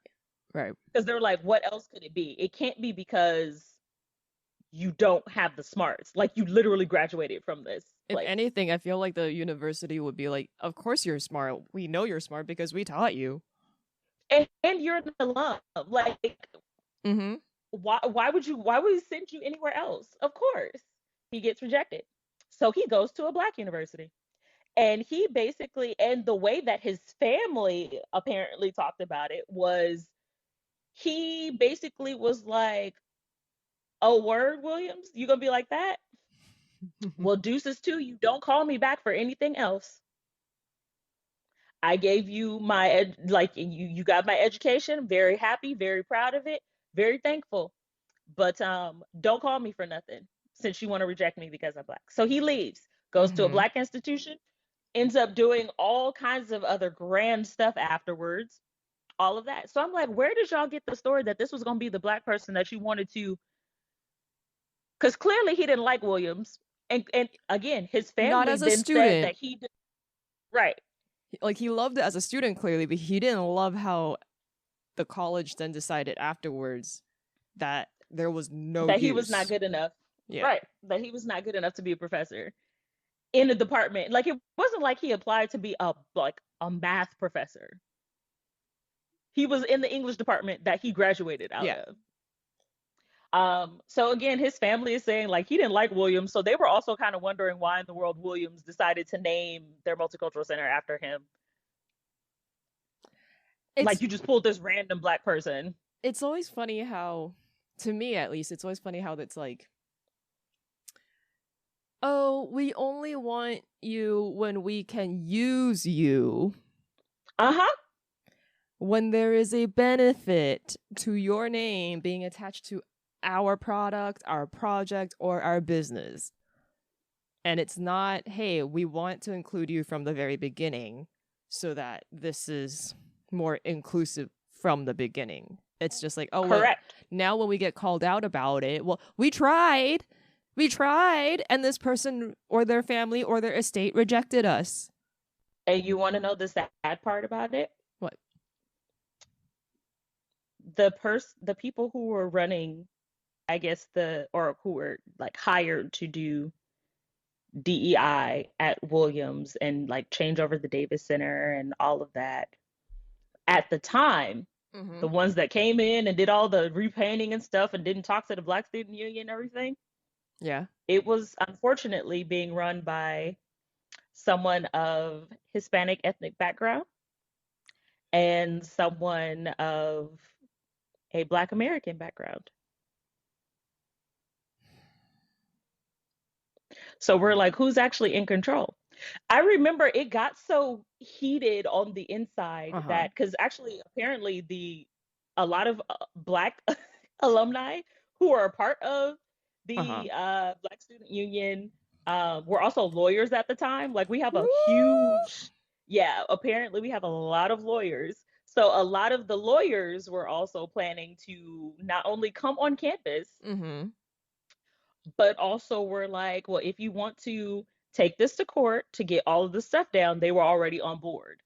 Right. Because they're like, what else could it be? It can't be because you don't have the smarts. Like you literally graduated from this. If anything, I feel like the university would be like, of course you're smart. We know you're smart because we taught you. And you're an alum. Like, why would we send you anywhere else? Of course. He gets rejected. So he goes to a Black university. And he basically, and the way that his family apparently talked about it was, he basically was like, oh, word, Williams? You gonna be like that? Well, deuces to you. Don't call me back for anything else. I gave you my, you got my education. Very happy, very proud of it, very thankful. But don't call me for nothing since you want to reject me because I'm Black. So he leaves, goes to a Black institution, ends up doing all kinds of other grand stuff afterwards, all of that. So I'm like, where did y'all get the story that this was going to be the Black person that you wanted to? Because clearly he didn't like Williams. And again, his family not as a then student. said that he did. Right. Like he loved it as a student clearly, but he didn't love how the college then decided afterwards that there was no that use. He was not good enough. Yeah. Right. That he was not good enough to be a professor in a department. Like it wasn't like he applied to be a math professor. He was in the English department that he graduated out of. So again, his family is saying like he didn't like Williams, so they were also kind of wondering why in the world Williams decided to name their multicultural center after him. Like you just pulled this random Black person. It's always funny how, to me at least, it's always funny how it's like, oh, we only want you when we can use you. When there is a benefit to your name being attached to our product, our project, or our business. And it's not, hey, we want to include you from the very beginning so that this is more inclusive from the beginning. It's just like, oh, correct. Well, now when we get called out about it, well, we tried, and this person or their family or their estate rejected us. And you want to know the sad part about it? What? The people who were running I guess who were like hired to do DEI at Williams and like change over the Davis Center and all of that. At the time, Mm-hmm. the ones that came in and did all the repainting and stuff and didn't talk to the Black Student Union and everything, Yeah. it was unfortunately being run by someone of Hispanic ethnic background and someone of a Black American background. So we're like, who's actually in control? I remember it got so heated on the inside that because actually apparently a lot of Black alumni who are a part of the Black Student Union were also lawyers at the time. Like we have a huge, yeah, apparently we have a lot of lawyers. So a lot of the lawyers were also planning to not only come on campus, but also were like, well, if you want to take this to court to get all of the stuff down, they were already on board.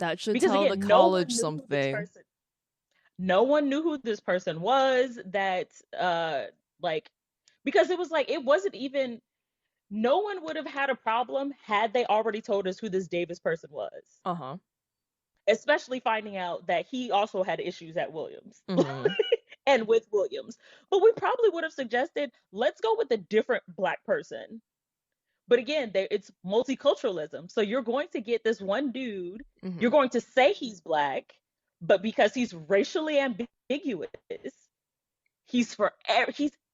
That should tell the college something. No one knew who this person was. That because it was like it wasn't even. No one would have had a problem had they already told us who this Davis person was. Especially finding out that he also had issues at Williams. And with Williams. But we probably would have suggested, let's go with a different Black person. But again, it's multiculturalism. So you're going to get this one dude, you're going to say he's Black, but because he's racially ambiguous, he's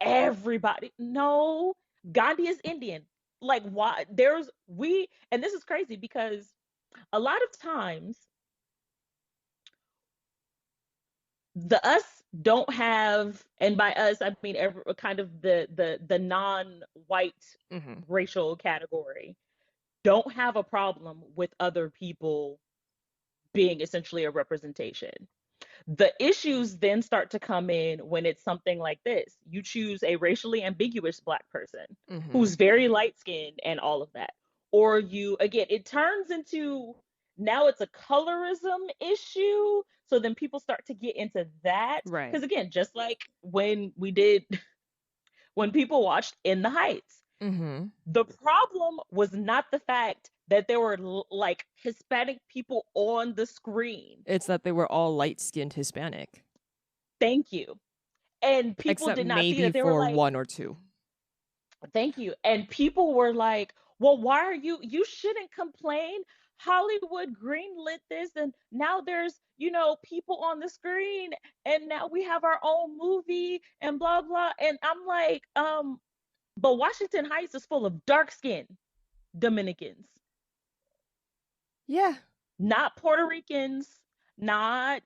everybody. No, Gandhi is Indian. Like, why? And this is crazy because a lot of times, the us don't have, and by us I mean kind of the non-white racial category, don't have a problem with other people being essentially a representation. The issues then start to come in when it's something like this. You choose a racially ambiguous Black person who's very light-skinned and all of that, or it turns into, now it's a colorism issue. So then people start to get into that. Right. Because again, just like when people watched In the Heights, the problem was not the fact that there were like Hispanic people on the screen. It's that they were all light-skinned Hispanic. Thank you. And people did not see that. They were like, one or two. Thank you. And people were like, well, why are you shouldn't complain. Hollywood greenlit this, and now there's, people on the screen, and now we have our own movie and blah blah. And I'm like, but Washington Heights is full of dark-skinned Dominicans. Yeah. Not Puerto Ricans, not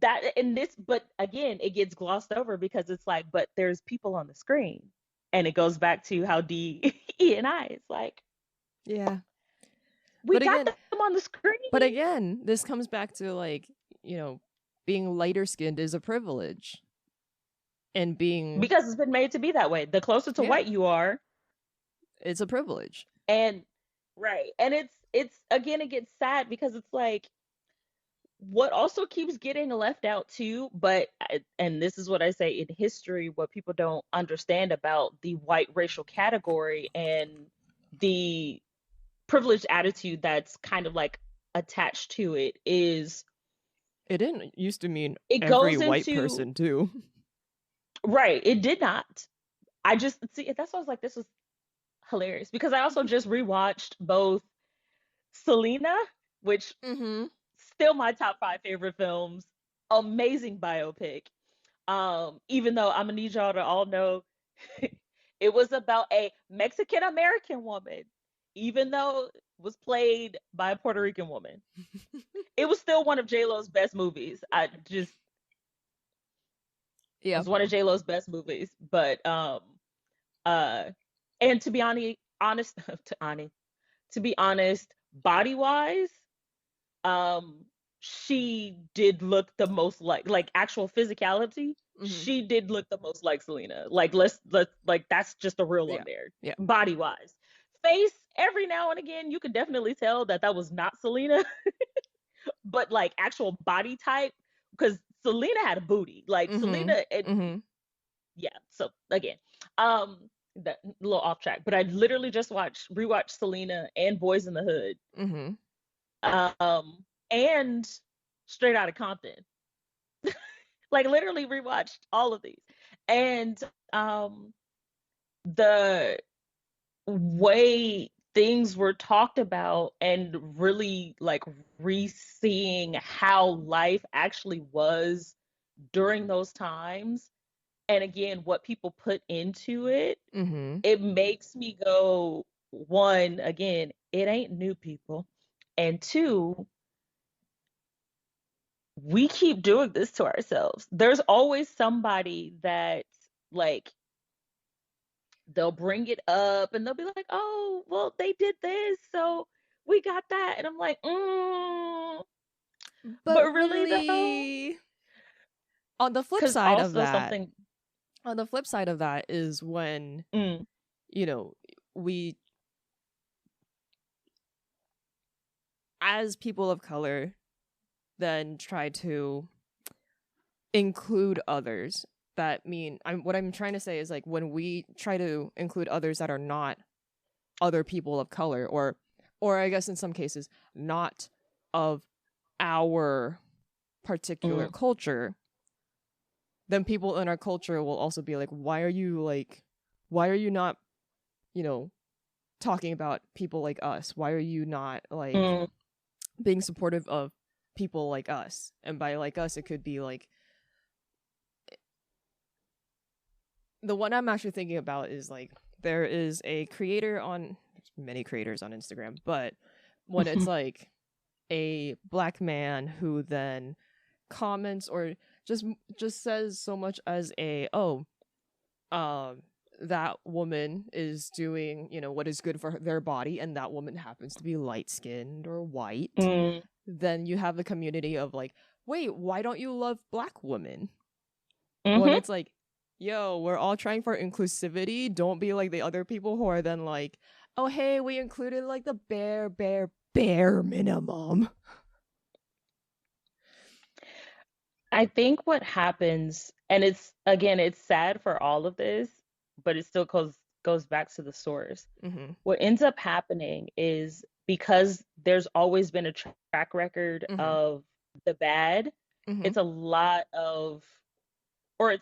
that, and this, but again, it gets glossed over because it's like, but there's people on the screen. And it goes back to how DE&I is like, yeah, we got them on the screen. But again, this comes back to like, being lighter skinned is a privilege, and because it's been made to be that way. The closer to white you are, it's a privilege. And right, and it's again, it gets sad because it's like, what also keeps getting left out too, and this is what I say in history, what people don't understand about the white racial category and the privileged attitude that's kind of like attached to it, is it didn't used to mean it every goes white into, person too. Right, it did not. I just see, that's why I was like, this was hilarious, because I also just rewatched both Selena, which still my top 5 favorite films, amazing biopic. Even though I'm gonna need y'all to all know it was about a Mexican American woman, even though it was played by a Puerto Rican woman. It was still one of J-Lo's best movies. It was one of J-Lo's best movies. But and to be honest, body wise, she did look the most like actual physicality. She did look the most like Selena. Like let's like, that's just a real one there. Yeah. Body wise, face, every now and again you could definitely tell that was not Selena. But like actual body type, because Selena had a booty. Like Selena, yeah. So again, that a little off track, but I literally just rewatched Selena and Boys in the Hood, and Straight Outta Compton. Like literally rewatched all of these, and the way things were talked about and really like re-seeing how life actually was during those times, and again what people put into it, it makes me go, one, again, it ain't new, people, and two, we keep doing this to ourselves. There's always somebody that, like, they'll bring it up and they'll be like, oh, well, they did this, so we got that. And I'm like, but really though? On the flip side of that, is when, you know, we, as people of color, then try to include others. That mean, what I'm trying to say is, like, when we try to include others that are not other people of color, or I guess in some cases not of our particular culture, then people in our culture will also be like, why are you not, you know, talking about people like us? Why are you not, like, being supportive of people like us? And by like us, it could be like, the one I'm actually thinking about is, like, there is a creator on, many creators on Instagram, but when it's like a Black man who then comments or just says so much as that woman is doing, you know, what is good for their body, and that woman happens to be light-skinned or white, then you have the community of like, wait, why don't you love Black women? When it's like, yo, we're all trying for inclusivity. Don't be like the other people who are then like, oh, hey, we included like the bare minimum. I think what happens, and it's sad for all of this, but it still goes back to the source. What ends up happening is, because there's always been a track record of the bad, it's a lot of, or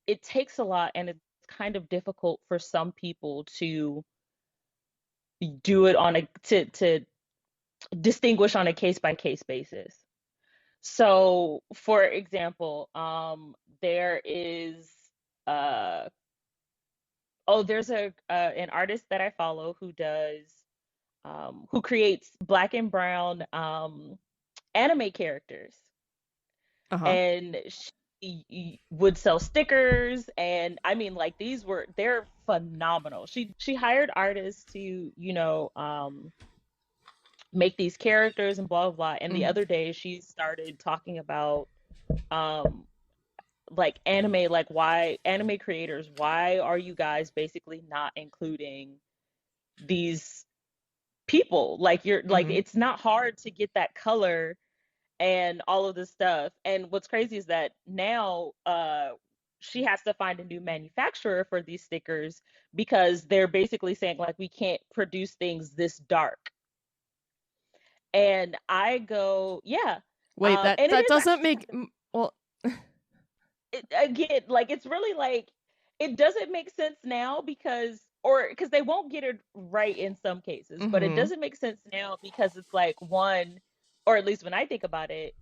it takes a lot, and it's kind of difficult for some people to do it on to distinguish on a case by case basis. So, for example, there is there's an artist that I follow who does who creates Black and brown anime characters, and she would sell stickers, and I mean, like, they're phenomenal. She hired artists to, you know, make these characters and blah blah blah. And the other day she started talking about like anime, like, why anime creators, why are you guys basically not including these people? Like, you're like, it's not hard to get that color and all of this stuff. And what's crazy is that now she has to find a new manufacturer for these stickers, because they're basically saying, like, we can't produce things this dark. And I go, yeah. Wait, that doesn't make, well, again, like, it's really like, it doesn't make sense now because they won't get it right in some cases, but it doesn't make sense now because it's like, one, or at least when I think about it,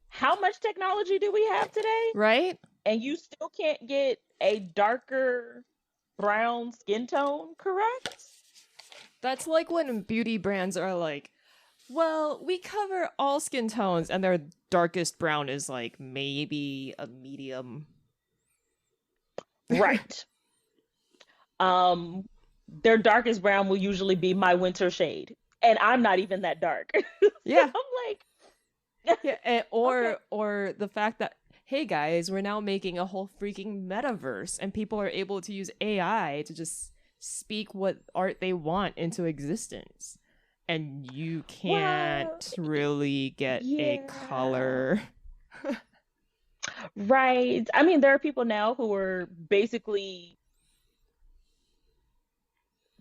how much technology do we have today? Right? And you still can't get a darker brown skin tone correct? That's like when beauty brands are like, well, we cover all skin tones, and their darkest brown is like maybe a medium. Right. Their darkest brown will usually be my winter shade, and I'm not even that dark. Yeah. I'm like, yeah, or the fact that, hey guys, we're now making a whole freaking metaverse, and people are able to use AI to just speak what art they want into existence, and you can't really get a color. Right. I mean, there are people now who are basically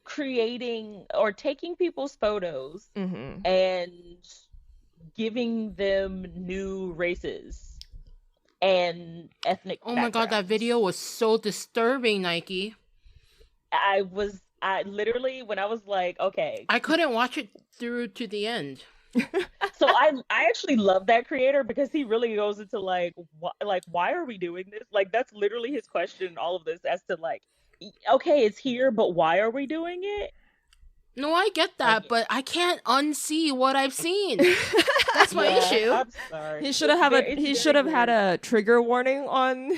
creating or taking people's photos Mm-hmm. and giving them new races and ethnic Oh my god, that video backgrounds. was so disturbing, Nyke. I literally, when I was like, okay, I couldn't watch it through to the end. so I actually love that creator because he really goes into like why are we doing this? Like that's literally his question in all of this as to like, okay, it's here, but why are we doing it? No, I get that, Like, but I can't unsee what I've seen. That's my yeah, issue. I'm sorry. He should have It's he very should have had weird. a trigger warning on.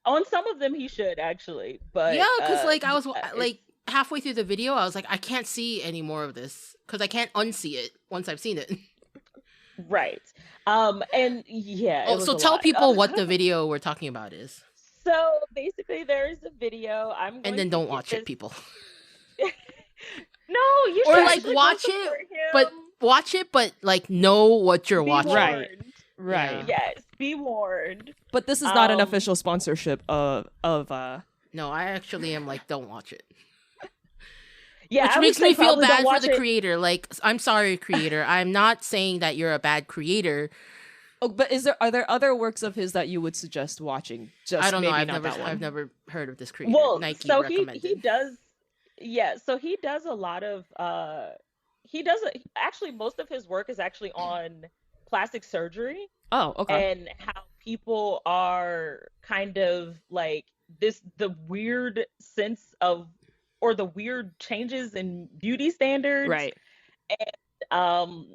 On some of them he should actually, but Yeah, because like I was it's like halfway through the video, I was like, I can't see any more of this because I can't unsee it once I've seen it. right. And yeah, it Oh, was so a tell lot. people what the video we're talking about is, So basically, there is a video. I'm and going then to don't get watch this. it, people. No, you Or should like actually go watch it, support but him. watch it, but like know what you're Be watching. Right. warned. Right. Yes, be warned. But this is not an Um, official sponsorship of No, I actually am like, don't watch it. Yeah, Which I would makes say me feel probably don't bad for watch the it. creator. Like, I'm sorry, creator. I'm not saying that you're a bad creator. Oh, but are there other works of his that you would suggest watching? Just I don't know. maybe I've not never that one. I've never heard of this creator. Well, Nyke so recommended. he does. Yeah, so he does a lot of he does actually most of his work is actually on plastic surgery Oh, okay. and how people are kind of like the weird sense of or the weird changes in beauty standards Right. um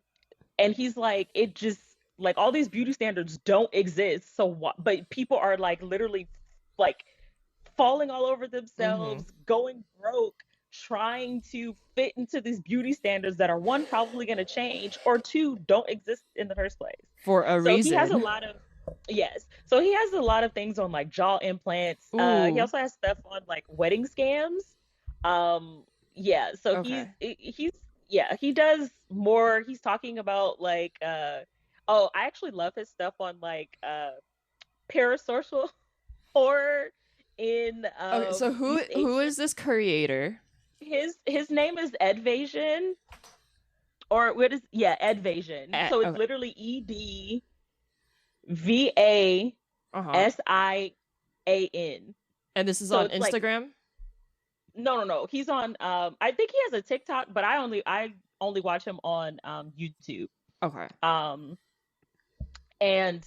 and he's like it just like all these beauty standards don't exist so what but people are like literally like falling all over themselves, going broke, trying to fit into these beauty standards that are one, probably going to change, or two, don't exist in the first place. For a So he has a reason. lot of, yes. So he has a lot of things on like jaw implants. He Ooh. also has stuff on like wedding scams. Yeah. So Okay. yeah, he does more. He's talking about like, oh, I actually love his stuff on like parasocial horror in Okay, so who East Asian. is this creator? His name is Edvasion, or what is Edvasion. So it's Okay. literally EDVASIAN. And this is So on it's like Instagram? no. He's on I think he has a TikTok, but I only watch him on YouTube. Okay. And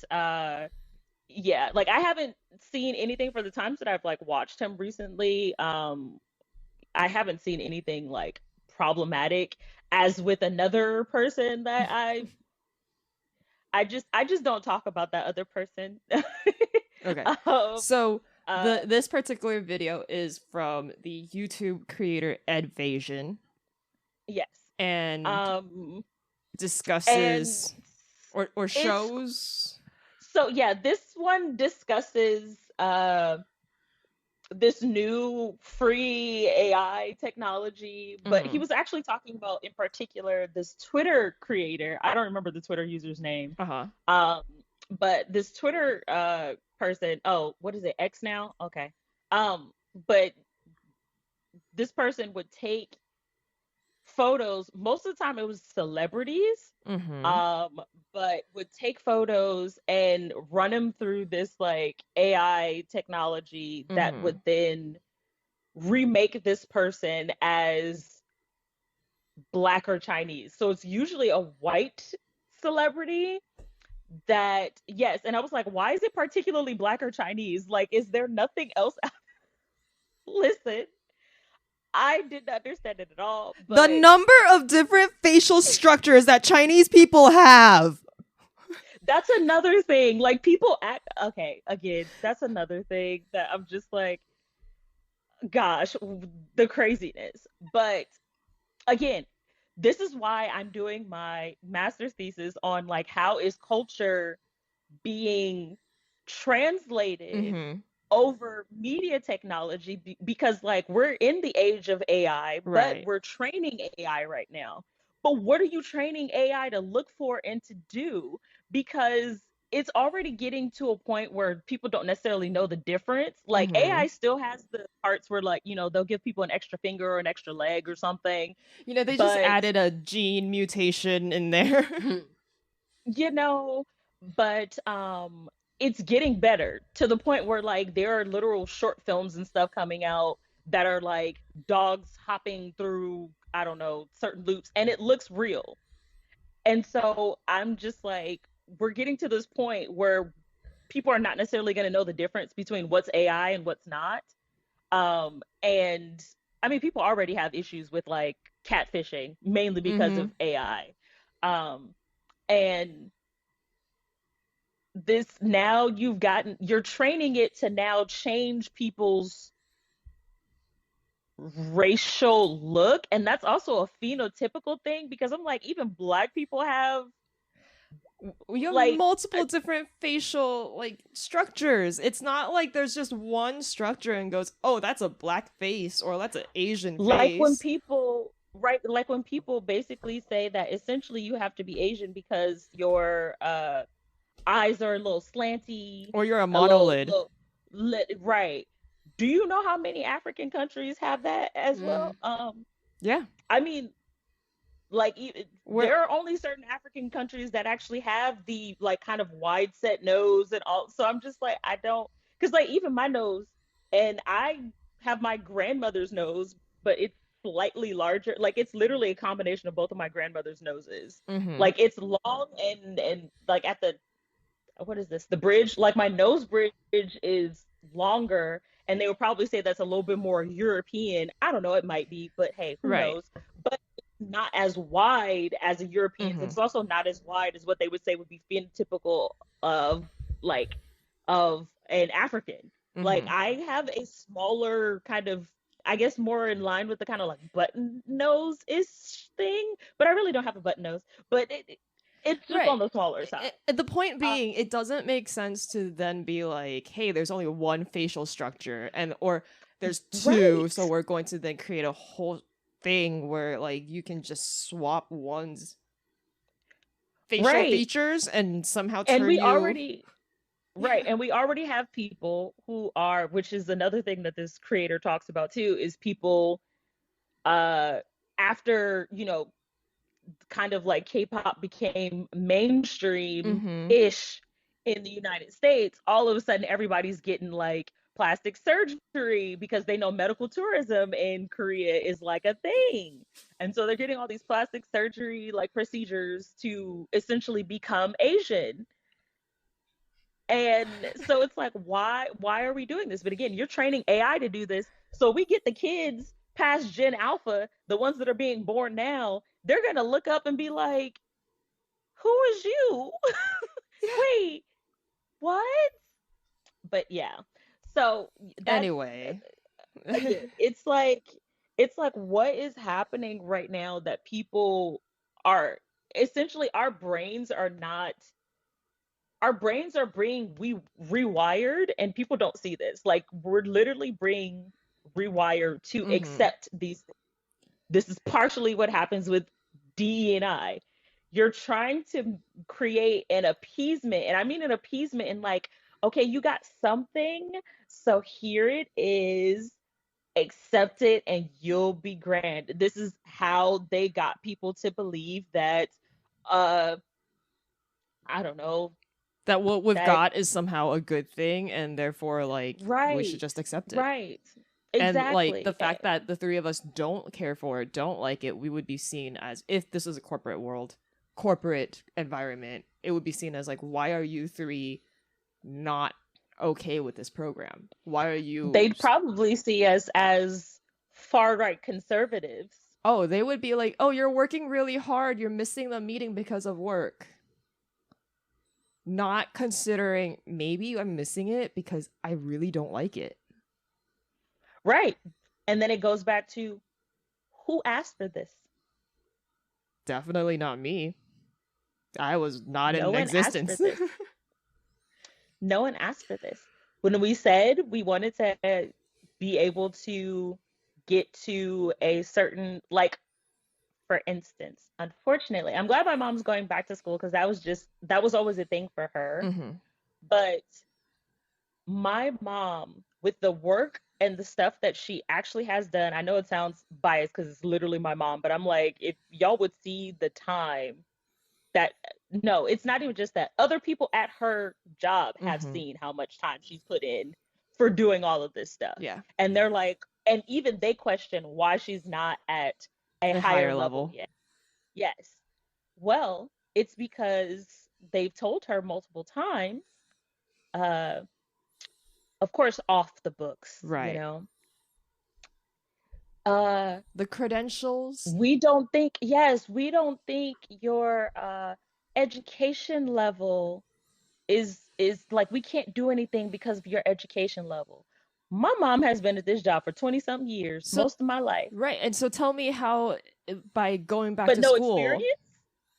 yeah, like I haven't seen anything for the times that I've like watched him recently. I haven't seen anything like problematic as with another person that I just don't talk about that other person. Okay. um, So uh, this particular video is from the YouTube creator Edvasion yes. and And discusses or it's shows. so yeah, this one discusses this new free AI technology, but he Mhm. was actually talking about in particular this Twitter creator. I don't remember the Twitter user's name. Uh-huh. Um, but this Twitter person, oh, what is it? X now? Okay. But this person would take photos, most of the time it was celebrities, Mhm. but would take photos and run them through this like AI technology that would Mhm. then remake this person as black or Chinese. So it's usually a white celebrity that, yes. And I was like, why is it particularly black or Chinese? Like, is there nothing else? Listen, I didn't understand it at all. The But number of different facial structures that Chinese people have. that's another thing. Like, people act, okay, again, that's another thing that I'm just like, gosh, the craziness. But again, this is why I'm doing my master's thesis on like how is culture being translated Mhm. over media technology because like we're in the age of AI, but Right. we're training AI right now. But what are you training AI to look for and to do? Because it's already getting to a point where people don't necessarily know the difference. Like AI still has the parts where, like, they'll give people an extra finger or an extra leg or something. They just added a gene mutation in there. But it's getting better to the point where, like, there are literal short films and stuff coming out that are like dogs hopping through, I don't know, certain loops, and it looks real. And so I'm just like, we're getting to this point where people are not necessarily going to know the difference between what's AI and what's not. And I mean, people already have issues with like catfishing, mainly because of AI. And this, now you're training it to now change people's racial look, and that's also a phenotypical thing, because I'm like, even Black people have multiple different facial like structures. It's not like there's just one structure and goes, oh, that's a Black face or that's an Asian face. Like when people basically say that essentially you have to be Asian because your eyes are a little slanty, or you're a monolid. Right. Do you know how many African countries have that as well? Yeah. I mean, like, there are only certain African countries that actually have the like kind of wide set nose and all. So I'm just like, I don't, because like even my nose, and I have my grandmother's nose, but it's slightly larger. Like, it's literally a combination of both of my grandmother's noses. Like, it's long and like at the, what is this? The bridge, like my nose bridge is longer, and they would probably say that's a little bit more European. I don't know, it might be, but hey, who knows? But it's not as wide as a European. It's also not as wide as what they would say would be phenotypical of an African. Like, I have a smaller kind of, I guess, more in line with the kind of like button nose-ish thing, but I really don't have a button nose. But it's just on the smaller side. The point being, it doesn't make sense to then be like, hey, there's only one facial structure, or there's two, so we're going to then create a whole thing where like you can just swap one's facial features and somehow turn and we already have people who are, which is another thing that this creator talks about too, is people after, kind of like K-pop became mainstream-ish in the United States, all of a sudden everybody's getting like plastic surgery because they know medical tourism in Korea is like a thing. And so they're getting all these plastic surgery like procedures to essentially become Asian. And so it's like, why are we doing this? But again, you're training AI to do this. So we get the kids past Gen Alpha, the ones that are being born now, they're going to look up and be like, who is you? Wait, what? But yeah. So anyway, it's like, what is happening right now that people are essentially, our brains are being rewired, and people don't see this. Like, we're literally being rewired to accept these things. This is partially what happens with DE&I. You're trying to create an appeasement, and I mean an appeasement in like, okay, you got something, so here it is, accept it and you'll be grand. This is how they got people to believe that I don't know, that what we've got is somehow a good thing, and therefore like we should just accept it. Right. Exactly. And like the fact that the three of us don't care for it, don't like it, we would be seen as, if this is a corporate environment, it would be seen as like, why are you three not okay with this program? Why are you? They'd probably see us as far right conservatives. Oh, they would be like, oh, you're working really hard, you're missing the meeting because of work. Not considering, maybe I'm missing it because I really don't like it. Right. And then it goes back to, who asked for this? Definitely not me. I was not in existence. No one asked for this. When we said we wanted to be able to get to a certain, like, for instance, unfortunately, I'm glad my mom's going back to school because that was always a thing for her. Mm-hmm. But my mom, with the work and the stuff that she actually has done, I know it sounds biased because it's literally my mom, but I'm like, if y'all would see the time that, no, it's not even just that. Other people at her job have seen how much time she's put in for doing all of this stuff. Yeah. And they're like, and even they question why she's not at a higher level yet. Yes. Well, it's because they've told her multiple times, of course, off the books, right? You know, the credentials. We don't think your education level is like, we can't do anything because of your education level. My mom has been at this job for 20 something years, most of my life. Right. And so tell me how, by going back but to no school. Experience?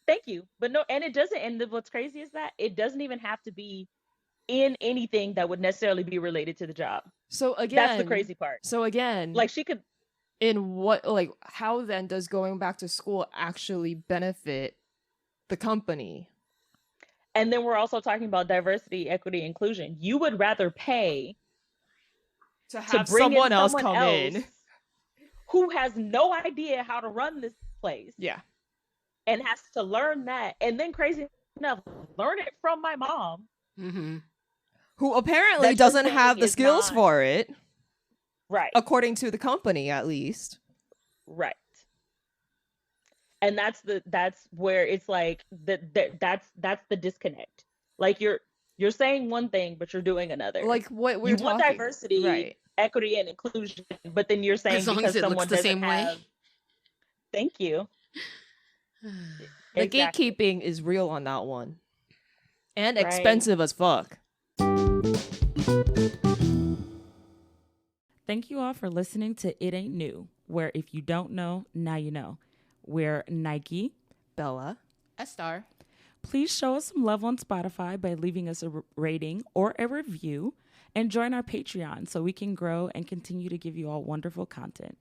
Thank you. But no, and it doesn't, and what's crazy is that it doesn't even have to be in anything that would necessarily be related to the job. So again, that's the crazy part. So again, like, she could, in what, like, how then does going back to school actually benefit the company? And then we're also talking about diversity, equity, inclusion. You would rather pay to have someone else come in who has no idea how to run this place. Yeah. And has to learn that. And then, crazy enough, learn it from my mom. Mm-hmm. Who apparently doesn't have the skills for it. Right. According to the company, at least. Right. And that's where it's like that's the disconnect. Like, you're saying one thing, but you're doing another. Like, what we're you talking. want diversity, right, equity, and inclusion, but then you're saying as long because as it someone looks the same have... way. Thank you. The Exactly. gatekeeping is real on that one, and expensive as fuck. Thank you all for listening to It Ain't New, where if you don't know, now you know. We're Nyke, Bella, Estar. Please show us some love on Spotify by leaving us a rating or a review, and join our Patreon so we can grow and continue to give you all wonderful content.